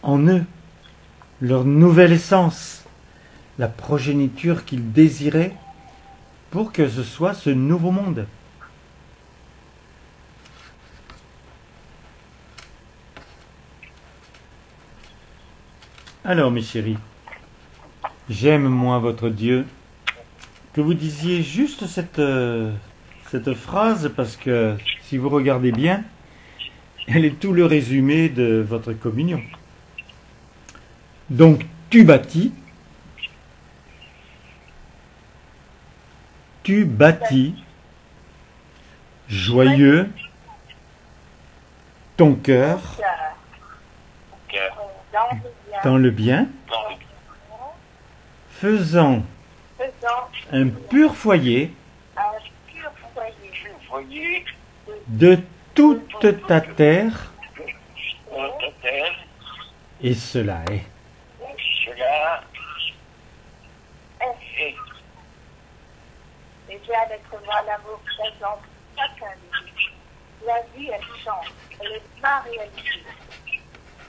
en eux, leur nouvelle essence, la progéniture qu'il désirait pour que ce soit ce nouveau monde. Alors, mes chéris, j'aime, moi, votre Dieu, que vous disiez juste cette phrase, parce que, si vous regardez bien, elle est tout le résumé de votre communion. Donc, tu bâtis, joyeux, ton cœur, dans le bien, faisant un pur foyer de toute ta terre, et cela est. Et j'ai à être voir l'amour présent chacun de nous. La vie, elle change, elle est ma réalité.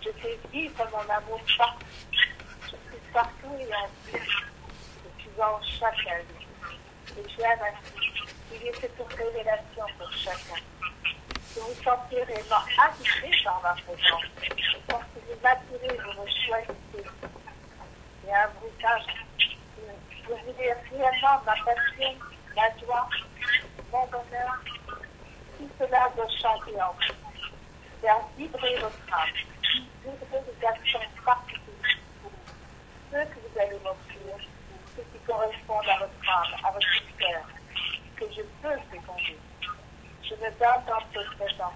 Je fais vivre mon amour partout. Je suis partout et ainsi. Je suis en chacun de nous. Et j'aime ainsi. Il y a cette révélation pour chacun. Que vous sentez réellement habité par ma présence. Parce que vous m'attirez, vous me choisissez. Il y a un bruitage. Vous voulez réellement ma passion, ma joie, mon bonheur. Tout cela doit chanter en vous. Faire vibrer votre âme. Vibrer des actions particulières. Ce que vous allez m'offrir, ce qui correspond à votre âme, à votre cœur, que je peux féconder. Je me donne dans ce présent.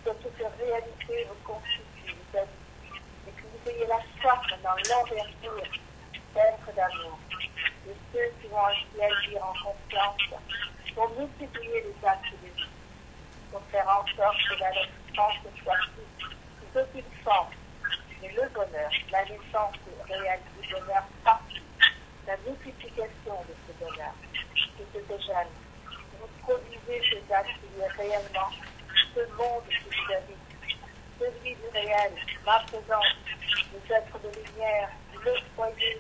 Que toute réalité vous constitue, vous habite, et que vous ayez la soif dans l'envergure d'être d'amour. de ceux qui vont ainsi agir en confiance pour multiplier les actes de vie, pour faire en sorte que la naissance soit plus aucune forme, mais le bonheur, la naissance réelle du bonheur partout, la multiplication de ce bonheur, que c'était jeune. Vous produisez ces actes qui est réellement ce monde qui vous habite, celui du réel, ma présence, les êtres de lumière, le foyer,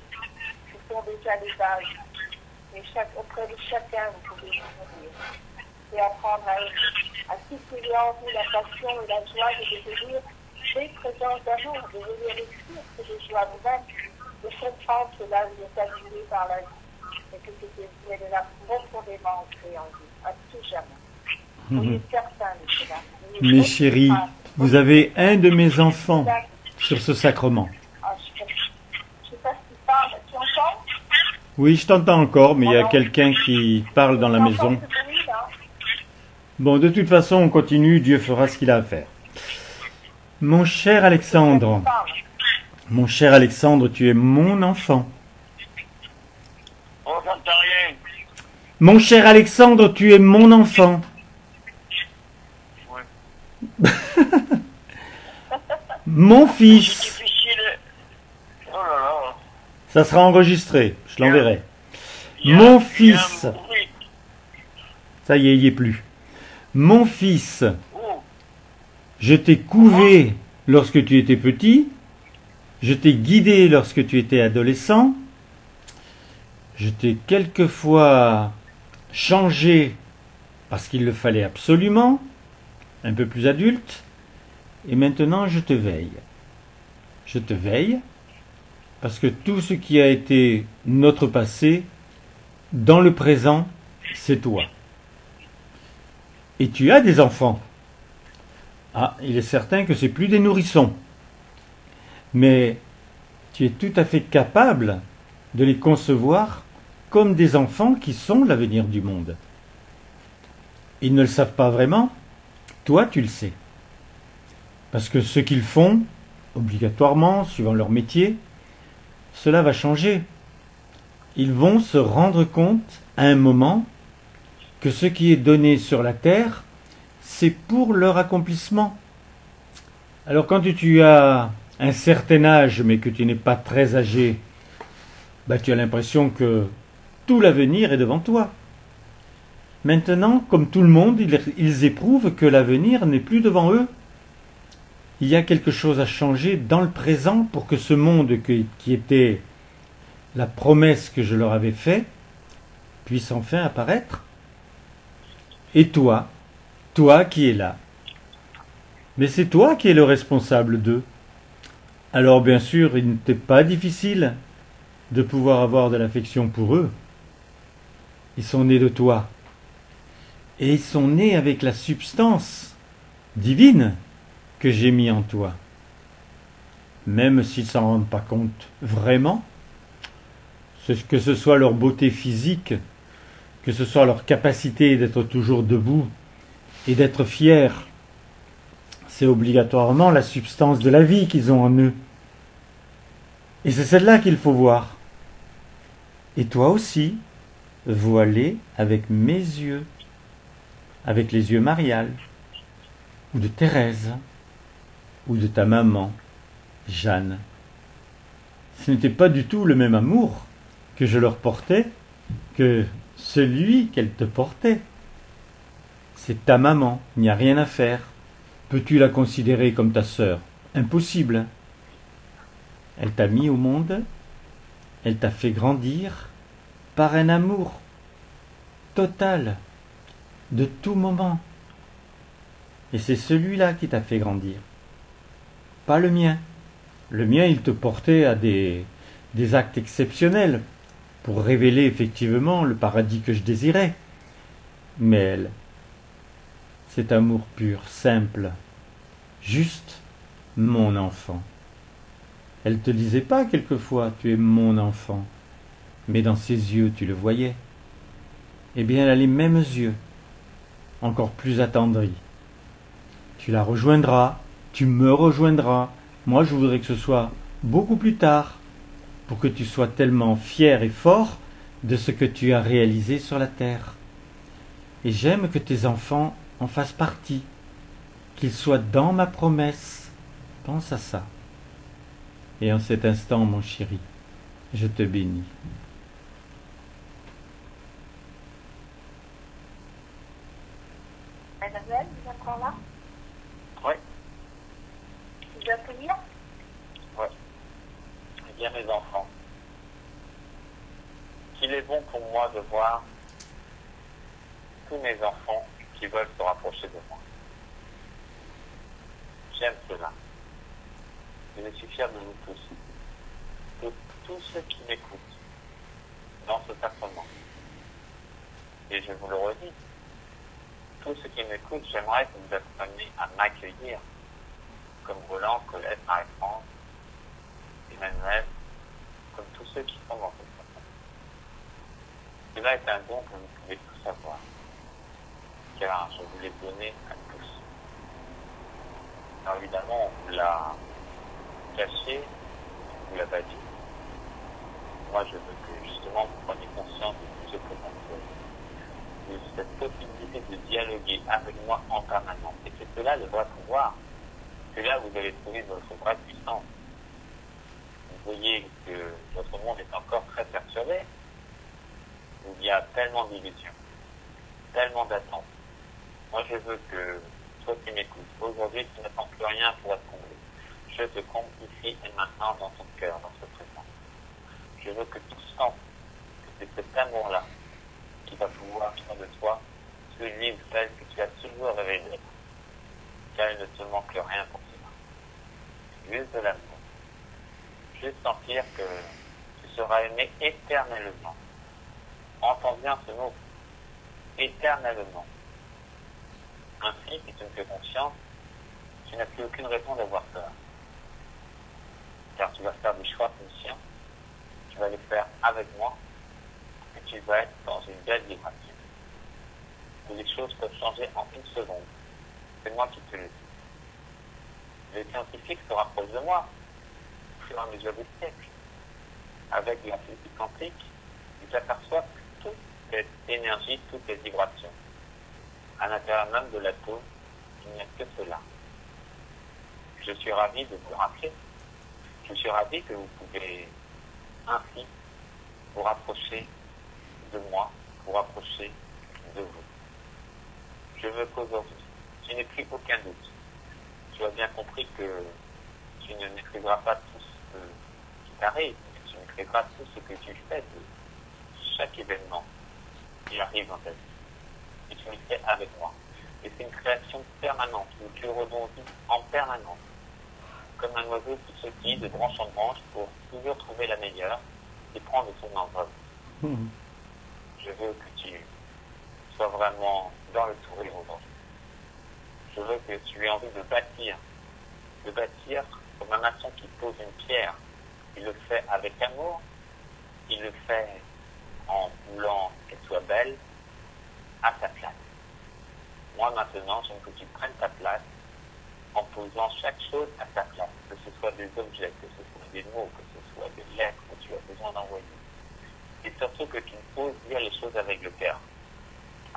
ce sont déjà les bases. Et auprès de chacun, vous pouvez vous nourrir et apprendre à aimer, à stimuler en vous la passion et la joie de devenir des présences d'amour, de venir écrire que de joie vous-même, de comprendre que là vous êtes animé par la vie et que vous êtes là profondément ancré en vous, à tout jamais. Soyez certains de cela. Mes chéris, vous avez un de mes enfants sur ce sacrement. Je ne sais pas ce qui parle, tu entends? Oui, je t'entends encore, mais il y a quelqu'un qui parle dans la maison. Bon, de toute façon, on continue, Dieu fera ce qu'il a à faire. Mon cher Alexandre, tu es mon enfant. On n'entend rien. Mon cher Alexandre, tu es mon enfant. Ouais. Mon C'est fils. difficile. Oh là là. Ça sera enregistré, je l'enverrai. Il y a- Mon il y a fils. un bruit. Ça y est, il n'y est plus. Mon fils, Oh, je t'ai couvé lorsque tu étais petit. Je t'ai guidé lorsque tu étais adolescent. Je t'ai quelquefois changé parce qu'il le fallait absolument, un peu plus adulte. Et maintenant, je te veille. Je te veille parce que tout ce qui a été notre passé, dans le présent, c'est toi. Et tu as des enfants. Ah, il est certain que c'est plus des nourrissons. Mais tu es tout à fait capable de les concevoir comme des enfants qui sont l'avenir du monde. Ils ne le savent pas vraiment. Toi, tu le sais. Parce que ce qu'ils font, obligatoirement, suivant leur métier, cela va changer. Ils vont se rendre compte à un moment que ce qui est donné sur la terre, c'est pour leur accomplissement. Alors quand tu as un certain âge, mais que tu n'es pas très âgé, tu as l'impression que tout l'avenir est devant toi. Maintenant, comme tout le monde, ils éprouvent que l'avenir n'est plus devant eux. Il y a quelque chose à changer dans le présent pour que ce monde qui était la promesse que je leur avais faite puisse enfin apparaître. Et toi qui es là, mais c'est toi qui es le responsable d'eux. Alors bien sûr, il n'était pas difficile de pouvoir avoir de l'affection pour eux. Ils sont nés de toi. Et ils sont nés avec la substance divine que j'ai mis en toi. Même s'ils ne s'en rendent pas compte vraiment, que ce soit leur beauté physique, que ce soit leur capacité d'être toujours debout et d'être fiers, c'est obligatoirement la substance de la vie qu'ils ont en eux. Et c'est celle-là qu'il faut voir. Et toi aussi, voilé avec mes yeux, avec les yeux Marial, ou de Thérèse, ou de ta maman, Jeanne. Ce n'était pas du tout le même amour que je leur portais que celui qu'elle te portait. C'est ta maman, il n'y a rien à faire. Peux-tu la considérer comme ta sœur? Impossible. Elle t'a mis au monde, elle t'a fait grandir par un amour total, de tout moment. Et c'est celui-là qui t'a fait grandir, pas le mien. Le mien, il te portait à des actes exceptionnels pour révéler effectivement le paradis que je désirais. Mais elle, cet amour pur, simple, juste mon enfant. Elle te disait pas quelquefois tu es mon enfant, mais dans ses yeux tu le voyais. Eh bien elle a les mêmes yeux, encore plus attendris. Tu la rejoindras, tu me rejoindras. Moi je voudrais que ce soit beaucoup plus tard, pour que tu sois tellement fier et fort de ce que tu as réalisé sur la terre. Et j'aime que tes enfants en fassent partie, qu'ils soient dans ma promesse. Pense à ça. Et en cet instant, mon chéri, je te bénis. Emmanuel, vous êtes encore là? Oui. Vous êtes lire? Oui. Eh bien, mes enfants, qu'il est bon pour moi de voir tous mes enfants qui veulent se rapprocher de moi. J'aime cela. Et je suis fier de vous tous, de tous ceux qui m'écoutent dans ce sacrement. Et je vous le redis, tous ceux qui m'écoutent, j'aimerais que vous appreniez à m'accueillir, comme Roland, Colette, Marie-France, Emmanuel, comme tous ceux qui sont dans ce sacrement. Cela est un don que vous pouvez tous avoir, car je vous l'ai donné à tous. Alors évidemment, on vous l'a caché, on vous l'a pas dit. Moi, je veux que justement vous preniez conscience de tout ce potentiel, de cette possibilité de dialoguer avec moi en permanence. Et c'est cela le vrai pouvoir. C'est là où vous allez trouver votre vraie puissance. Vous voyez que votre monde est encore très perturbé. Il y a tellement d'illusions, tellement d'attentes. Moi, je veux que toi qui m'écoutes, aujourd'hui, tu n'attends plus rien pour être comblé. Je te comble ici et maintenant dans ton cœur, dans ce présent. Je veux que tu sens que c'est cet amour-là qui va pouvoir faire de toi celui ou celle que tu as toujours rêvé d'être. Car il ne te manque rien pour cela. Juste de l'amour. Juste sentir que tu seras aimé éternellement. Entends bien ce mot. Éternellement. Ainsi, si tu me fais confiance, tu n'as plus aucune raison d'avoir peur. Car tu vas faire des choix conscients, tu vas les faire avec moi, et tu vas être dans une belle vibration. Et les choses peuvent changer en une seconde. C'est moi qui te le dis. Les scientifiques se rapprochent de moi, au fur et à mesure des siècles. Avec la physique quantique, ils aperçoivent que toute cette énergie, toutes ces vibrations. À l'intérieur même de l'atome, il n'y a que cela. Je suis ravi de vous le rappeler. Je suis ravi que vous pouvez ainsi vous rapprocher de moi, vous rapprocher de vous. Je veux qu'aujourd'hui, tu n'aies plus aucun doute. Tu as bien compris que tu ne maîtriseras pas tout ce qui t'arrive, tu maîtriseras tout ce que tu fais de chaque événement qui arrive dans ta vie. Et tu le fais avec moi. Et c'est une création permanente où tu rebondis en permanence. Comme un oiseau qui sautille de branche en branche pour toujours trouver la meilleure et prendre son envol. Je veux que tu sois vraiment dans le sourire aujourd'hui. Je veux que tu aies envie de bâtir comme un maçon qui pose une pierre. Il le fait avec amour, il le fait en voulant qu'elle soit belle, à sa place. Moi maintenant, j'aime que tu prennes ta place en posant chaque chose à sa place, que ce soit des objets, que ce soit des mots, que ce soit des lettres que tu as besoin d'envoyer. Et surtout que tu oses dire les choses avec le cœur.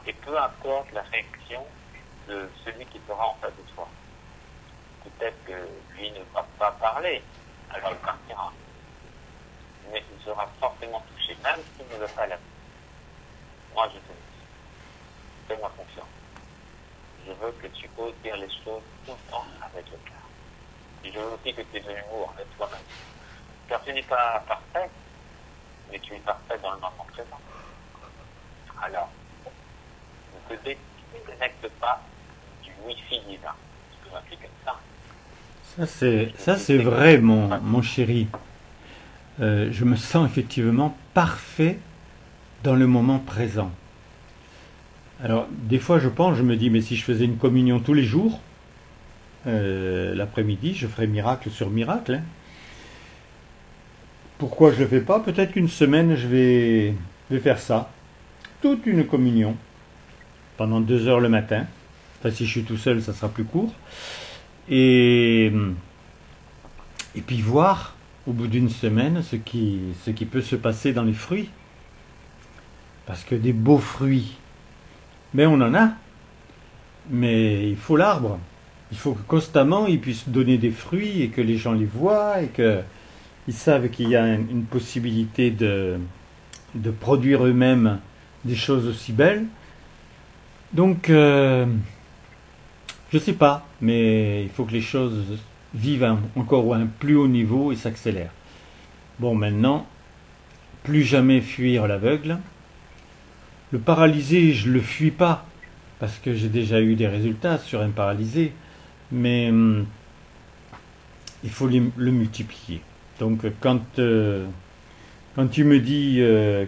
Et peu importe la réaction de celui qui sera en face de toi. Peut-être que lui ne va pas parler, alors il partira. Mais il sera forcément touché, même s'il ne veut pas la. Moi je te dis, fais-moi confiance. Je veux que tu oses dire les choses tout le temps avec le cœur. Et je veux aussi que tu aies de l'humour avec toi-même. Car tu n'es pas parfait, mais tu es parfait dans le moment présent. Alors, ne te déconnecte pas du Wi-Fi divin. Tu peux m'appeler comme ça. Ça c'est vrai, mon chéri. Je me sens effectivement parfait dans le moment présent. Alors, des fois, je me dis, mais si je faisais une communion tous les jours, l'après-midi, je ferais miracle sur miracle. Hein. Pourquoi je ne le fais pas? Peut-être qu'une semaine, je vais faire ça. Toute une communion. Pendant 2 heures le matin. Enfin, si je suis tout seul, ça sera plus court. Et puis voir, au bout d'une semaine, ce qui peut se passer dans les fruits. Parce que des beaux fruits, mais on en a. Mais il faut l'arbre. Il faut que constamment ils puissent donner des fruits et que les gens les voient et qu'ils savent qu'il y a une possibilité de produire eux-mêmes des choses aussi belles. Donc, je sais pas, mais il faut que les choses vivent encore à un plus haut niveau et s'accélèrent. Bon, maintenant, plus jamais fuir l'aveugle. Le paralysé, je le fuis pas, parce que j'ai déjà eu des résultats sur un paralysé, mais il faut le multiplier. Donc, quand tu me dis,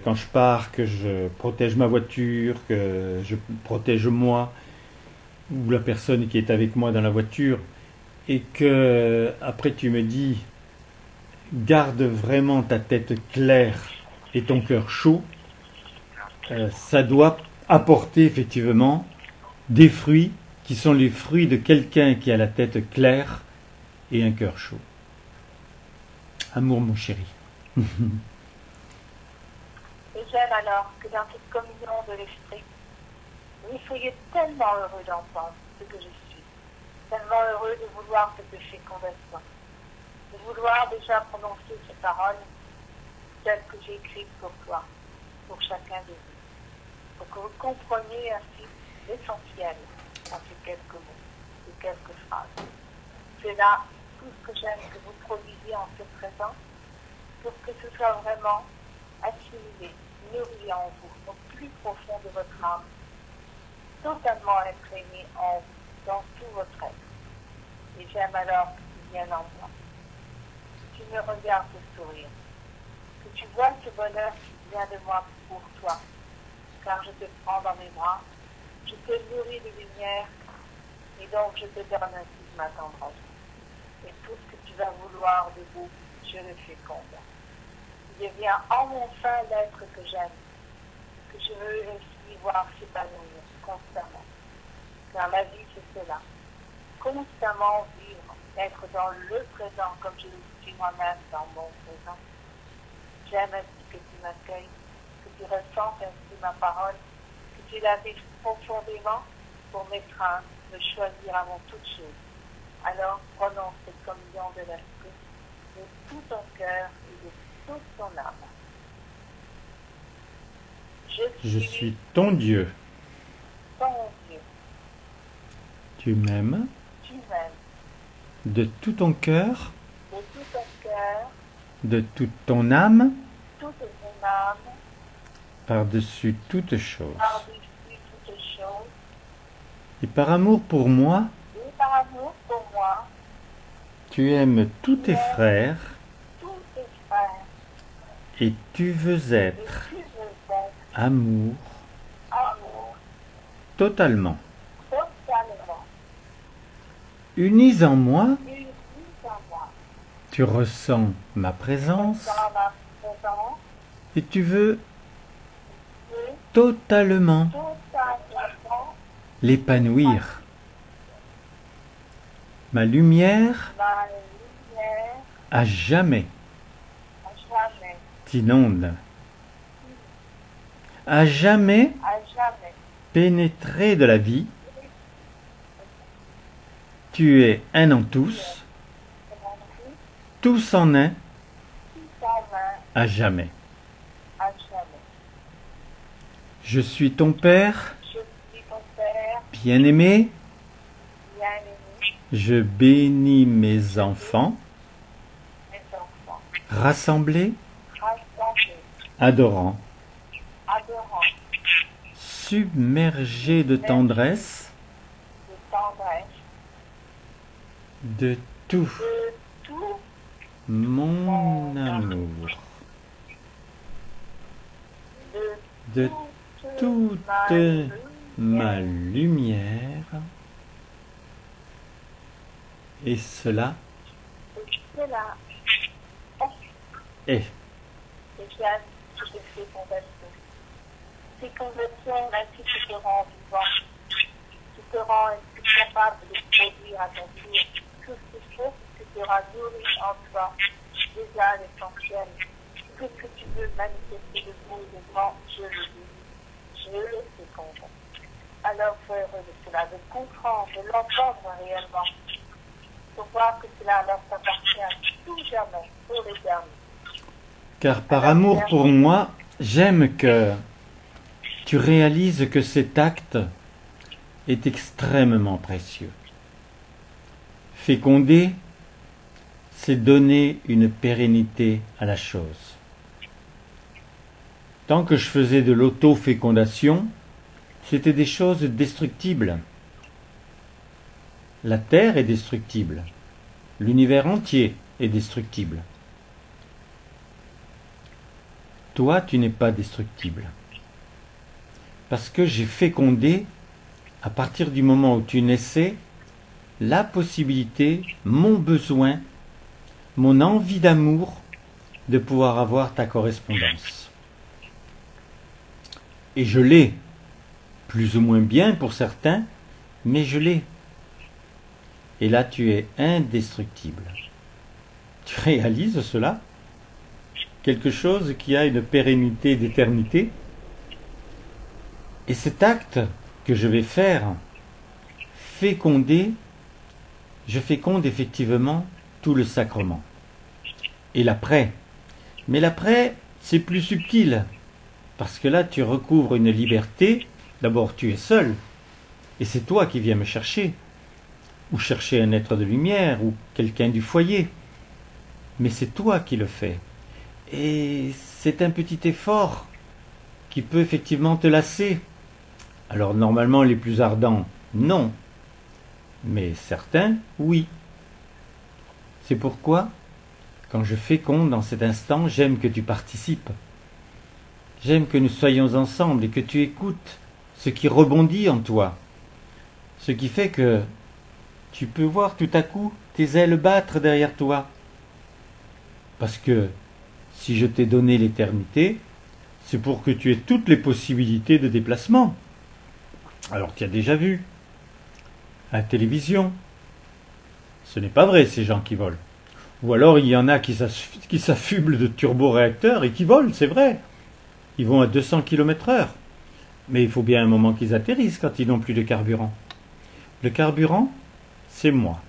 quand je pars, que je protège ma voiture, que je protège moi, ou la personne qui est avec moi dans la voiture, et que après tu me dis, garde vraiment ta tête claire et ton cœur chaud, ça doit apporter effectivement des fruits qui sont les fruits de quelqu'un qui a la tête claire et un cœur chaud. Amour, mon chéri. Et j'aime alors que dans cette communion de l'esprit, vous soyez tellement heureux d'entendre ce que je suis, tellement heureux de vouloir cette fécondation, de vouloir déjà prononcer ces paroles telles que j'ai écrites pour toi, pour chacun de vous, pour que vous compreniez ainsi l'essentiel dans ces quelques mots, ces quelques phrases. C'est là tout ce que j'aime que vous produisiez en ce présent, pour que ce soit vraiment assimilé, nourri en vous, au plus profond de votre âme, totalement imprégné en vous, dans tout votre être. Et j'aime alors que tu viennes en moi, que tu me regardes sourire, que tu vois ce bonheur qui vient de moi pour toi, car je te prends dans mes bras, je te nourris de lumière, et donc je te donne ainsi ma tendresse. Et tout ce que tu vas vouloir de beau, je le féconde. Il devient en mon sein l'être que j'aime, que je veux ainsi voir s'épanouir constamment. Car la vie, c'est cela. Constamment vivre, être dans le présent comme je le suis moi-même dans mon présent. J'aime ainsi que tu m'accueilles, que tu ressentes ainsi ma parole, que tu la vives profondément pour m'étreindre, me choisir avant toute chose. Alors prononce cette communion de l'esprit de tout ton cœur et de toute ton âme. Je suis ton Dieu. Ton Dieu. Tu m'aimes Tu m'aimes de tout ton cœur, de tout ton cœur, de toute ton âme, toute ton âme, par-dessus toute chose. par-dessus toutes choses, Et par amour pour moi, et par amour pour moi, tu aimes tous tes frères tous tes frères, et tu veux et être tu veux être amour amour totalement. totalement Unis en moi, unis en moi. tu ressens ma présence Dans ma présence, et tu veux et totalement totalement l'épanouir. Ma lumière ma lumière à jamais à jamais, t'inonde. À jamais à jamais. pénétré de la vie, tu es un en tous, Et mon Dieu, tous en un, tout en main, à jamais. à jamais. Je suis ton Père, Je suis ton Père, bien-aimé, bien-aimé, je bénis mes enfants, mes enfants, rassemblés, rassemblés, adorants, adorants, submergés de tendresse, de tendresse, de tout de tout mon amour, de de toute ma lumière, et cela cela est. et j'aime que je fais conversion. Ces conversions ainsi qui te rend vivant, qui te rend ainsi capable de produire à ton tour tout ce qu'il faut que tu auras nourri en toi, déjà l'essentiel. Tout ce que tu veux manifester de beau et de grand, je le dis. je le féconde. Alors, sois heureux de cela, de comprendre, de l'entendre réellement, pour voir que cela alors t'appartient à tout jamais, pour l'éternité. Car par amour pour moi, j'aime que tu réalises que cet acte est extrêmement précieux. Féconder, c'est donner une pérennité à la chose. Tant que je faisais de l'auto-fécondation, c'était des choses destructibles. La Terre est destructible. L'univers entier est destructible. Toi, tu n'es pas destructible. Parce que j'ai fécondé, à partir du moment où tu naissais, la possibilité, mon besoin, mon envie d'amour de pouvoir avoir ta correspondance. Et je l'ai, plus ou moins bien pour certains, mais je l'ai. Et là, tu es indestructible. Tu réalises cela? Quelque chose qui a une pérennité d'éternité. Et cet acte que je vais faire, féconder, je féconde effectivement tout le sacrement. Et l'après. Mais l'après, c'est plus subtil. Parce que là, tu recouvres une liberté. D'abord, tu es seul. Et c'est toi qui viens me chercher. Ou chercher un être de lumière, ou quelqu'un du foyer. Mais c'est toi qui le fais. Et c'est un petit effort qui peut effectivement te lasser. Alors normalement les plus ardents, non. Mais certains, oui. C'est pourquoi, quand je féconde dans cet instant, j'aime que tu participes. J'aime que nous soyons ensemble et que tu écoutes ce qui rebondit en toi. Ce qui fait que tu peux voir tout à coup tes ailes battre derrière toi. Parce que si je t'ai donné l'éternité, c'est pour que tu aies toutes les possibilités de déplacement. Alors tu as déjà vu, à la télévision, ce n'est pas vrai ces gens qui volent. Ou alors il y en a qui s'affublent de turboréacteurs et qui volent, c'est vrai. Ils vont à 200 km/h. Mais il faut bien un moment qu'ils atterrissent quand ils n'ont plus de carburant. Le carburant, c'est moi.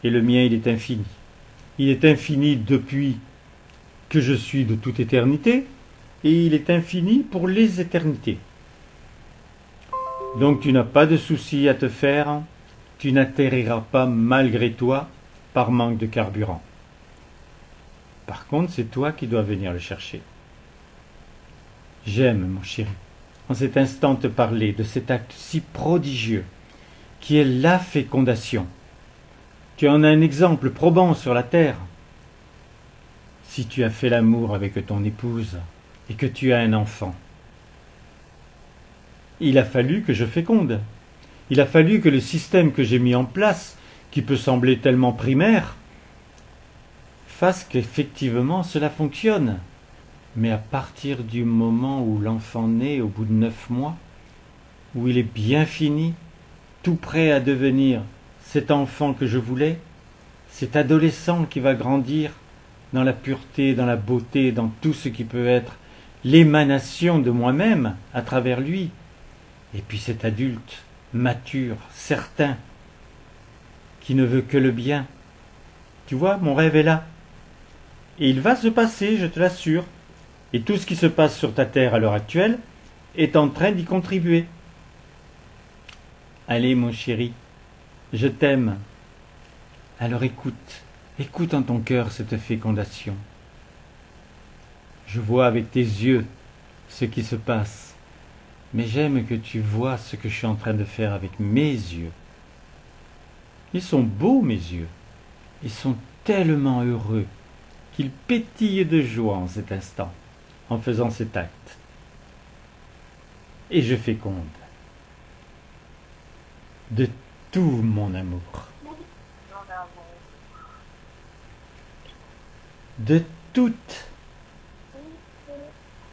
Et le mien, il est infini. Il est infini depuis que je suis de toute éternité, et il est infini pour les éternités. Donc tu n'as pas de souci à te faire, tu n'atterriras pas malgré toi par manque de carburant. Par contre, c'est toi qui dois venir le chercher. J'aime, mon chéri, en cet instant te parler de cet acte si prodigieux qui est la fécondation. Tu en as un exemple probant sur la terre. Si tu as fait l'amour avec ton épouse et que tu as un enfant, il a fallu que je féconde. Il a fallu que le système que j'ai mis en place, qui peut sembler tellement primaire, fasse qu'effectivement cela fonctionne. Mais à partir du moment où l'enfant naît, au bout de 9 mois, où il est bien fini, tout prêt à devenir cet enfant que je voulais, cet adolescent qui va grandir dans la pureté, dans la beauté, dans tout ce qui peut être l'émanation de moi-même à travers lui. Et puis cet adulte, mature, certain, qui ne veut que le bien. Tu vois, mon rêve est là. Et il va se passer, je te l'assure. Et tout ce qui se passe sur ta terre à l'heure actuelle est en train d'y contribuer. Allez, mon chéri, je t'aime. Alors écoute, écoute en ton cœur cette fécondation. Je vois avec tes yeux ce qui se passe, mais j'aime que tu vois ce que je suis en train de faire avec mes yeux. Ils sont beaux, mes yeux. Ils sont tellement heureux qu'ils pétillent de joie en cet instant, en faisant cet acte. Et je féconde de tout mon amour, de toute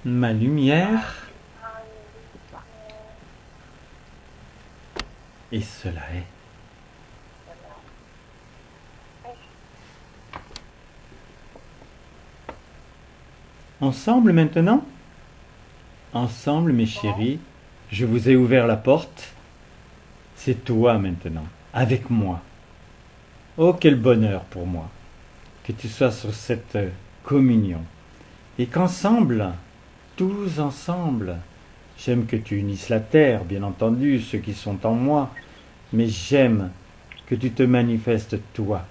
ma lumière, et cela est. Ensemble maintenant? Ensemble, mes chéris, Je vous ai ouvert la porte. C'est toi maintenant, avec moi. Oh, quel bonheur pour moi que tu sois sur cette communion. Et qu'ensemble, tous ensemble, j'aime que tu unisses la terre, bien entendu, ceux qui sont en moi, mais j'aime que tu te manifestes toi.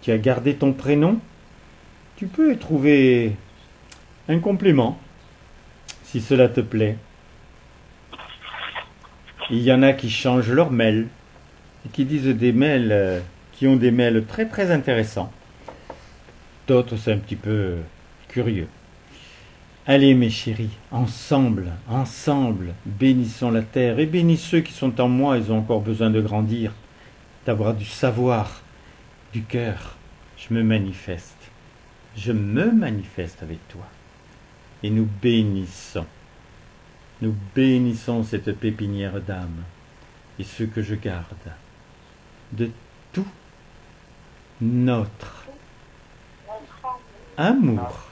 Tu as gardé ton prénom? Tu peux y trouver un complément, si cela te plaît. Il y en a qui changent leur mail, et qui disent des mails, qui ont des mails très très intéressants. D'autres, c'est un petit peu curieux. Allez mes chéris, ensemble, ensemble, bénissons la terre et bénissons ceux qui sont en moi, ils ont encore besoin de grandir, d'avoir du savoir, du cœur. Je me manifeste avec toi. Et nous bénissons cette pépinière d'âme et ce que je garde de tout notre amour,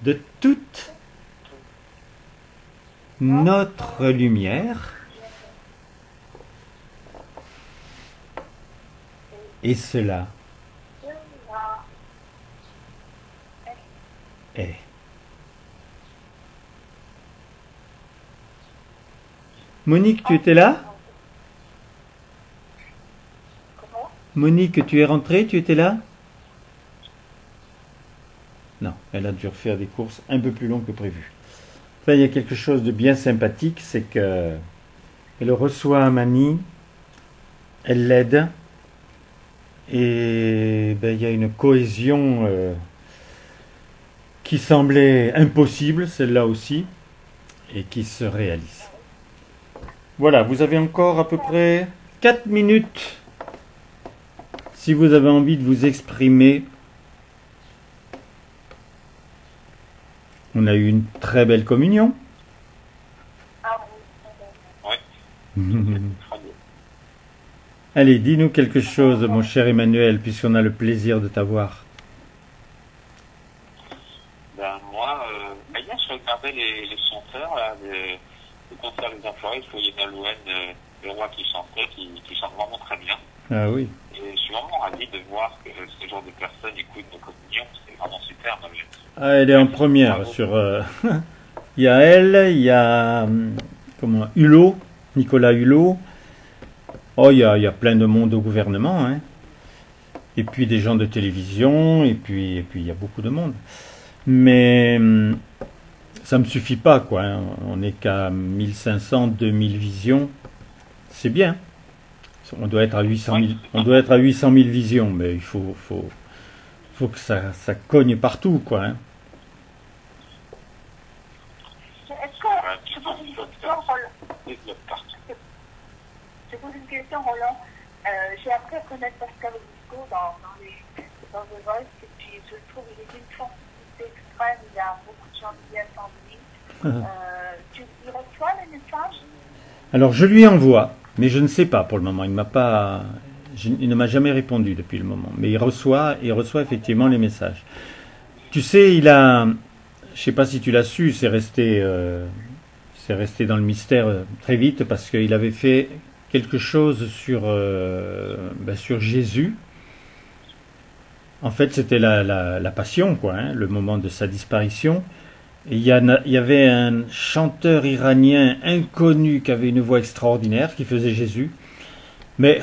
de toute notre lumière, et cela est. Monique, tu étais là? Monique, tu es rentrée, tu étais là? Non, elle a dû refaire des courses un peu plus longues que prévu. Enfin, il y a quelque chose de bien sympathique, c'est que elle reçoit Amani, elle l'aide, et il y a une cohésion qui semblait impossible, celle-là aussi, et qui se réalise. Voilà, vous avez encore à peu près 4 minutes si vous avez envie de vous exprimer. On a eu une très belle communion. Allez, dis-nous quelque chose, mon cher Emmanuel, puisqu'on a le plaisir de t'avoir. Moi, hier, je regardais les chanteurs là, du concert des Enfoirés, il faut y en Louen, le roi qui chantait, qui chante vraiment très bien. Ah oui. Et je suis vraiment ravi de voir que ce genre de personnes écoutent nos communions, c'est vraiment super. Ah, elle est en première sur. Il y a elle, il y a Hulot, Nicolas Hulot. Oh, il y a plein de monde au gouvernement, hein. Et puis des gens de télévision, et puis il y a beaucoup de monde. Mais ça me suffit pas, quoi. Hein. On n'est qu'à 1500, 2000 visions. C'est bien. On doit être à 800 000, on doit être à 800 000 visions, mais il faut que ça cogne partout, quoi. Hein. Est-ce que je pose une question, Roland? Je pose une question, Roland. J'ai appris à connaître Pascal Obispo dans The Voice, et puis je trouve qu'il est d'une sensibilité extrême, il y a beaucoup de gens qui viennent en lui. Tu reçois les messages? Alors je lui envoie, mais je ne sais pas pour le moment. Il ne m'a jamais répondu depuis le moment. Mais il reçoit effectivement les messages. Tu sais, je sais pas si tu l'as su, c'est resté dans le mystère très vite parce qu'il avait fait quelque chose sur Jésus. En fait, c'était la passion, quoi, hein, le moment de sa disparition. Et il y avait un chanteur iranien inconnu qui avait une voix extraordinaire, qui faisait Jésus. Mais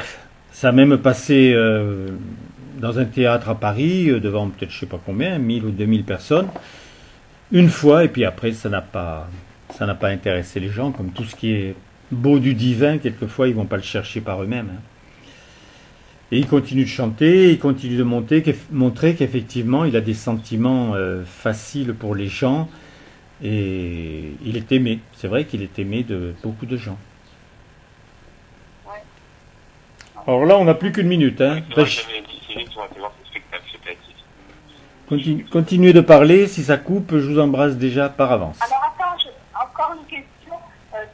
ça a même passé dans un théâtre à Paris, devant peut-être je sais pas combien, 1000 ou 2000 personnes, une fois, et puis après ça n'a pas intéressé les gens, comme tout ce qui est beau du divin, quelquefois ils vont pas le chercher par eux-mêmes. Hein. Et il continue de chanter, il continue de montrer qu'effectivement il a des sentiments faciles pour les gens, et il est aimé. C'est vrai qu'il est aimé de beaucoup de gens. Alors là, on n'a plus qu'une minute. Hein. Continuez de parler. Si ça coupe, je vous embrasse déjà par avance. Alors attends, encore une question.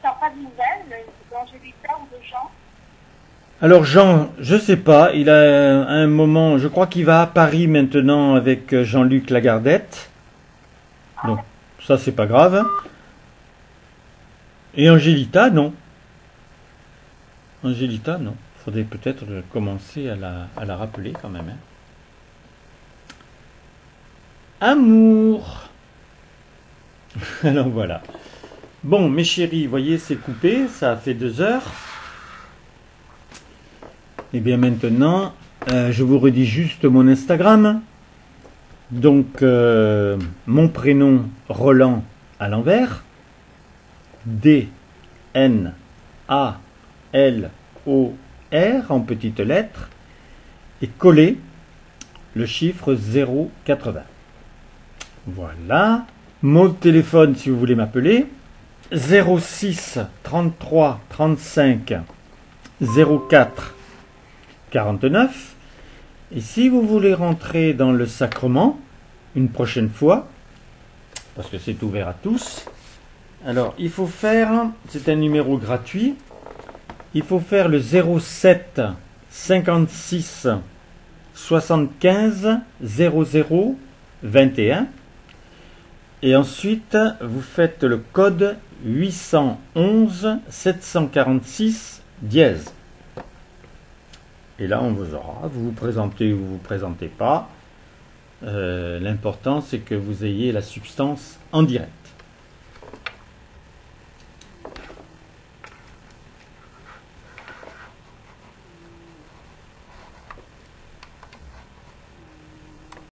T'as pas de nouvelles d'Angélita ou de Jean? Alors Jean, je sais pas. Il a un moment, je crois qu'il va à Paris maintenant avec Jean-Luc Lagardette. Donc ça c'est pas grave. Et Angélita, non. Angélita, non. Faudrait peut-être commencer à la rappeler quand même. Hein. Amour. Alors voilà. Bon, mes chéris, vous voyez, c'est coupé, ça a fait 2 heures. Et bien maintenant, je vous redis juste mon Instagram. Donc, mon prénom Roland à l'envers. D-N-A-L-O-R en petites lettres. Et coller le chiffre 080. Voilà. Mot de téléphone si vous voulez m'appeler. 06 33 35 04 49. Et si vous voulez rentrer dans le sacrement une prochaine fois, parce que c'est ouvert à tous, alors il faut faire, c'est un numéro gratuit, il faut faire le 07 56 75 00 21 et ensuite vous faites le code 811 746 dièse. Et là, on vous aura. Vous vous présentez ou vous vous présentez pas. L'important, c'est que vous ayez la substance en direct.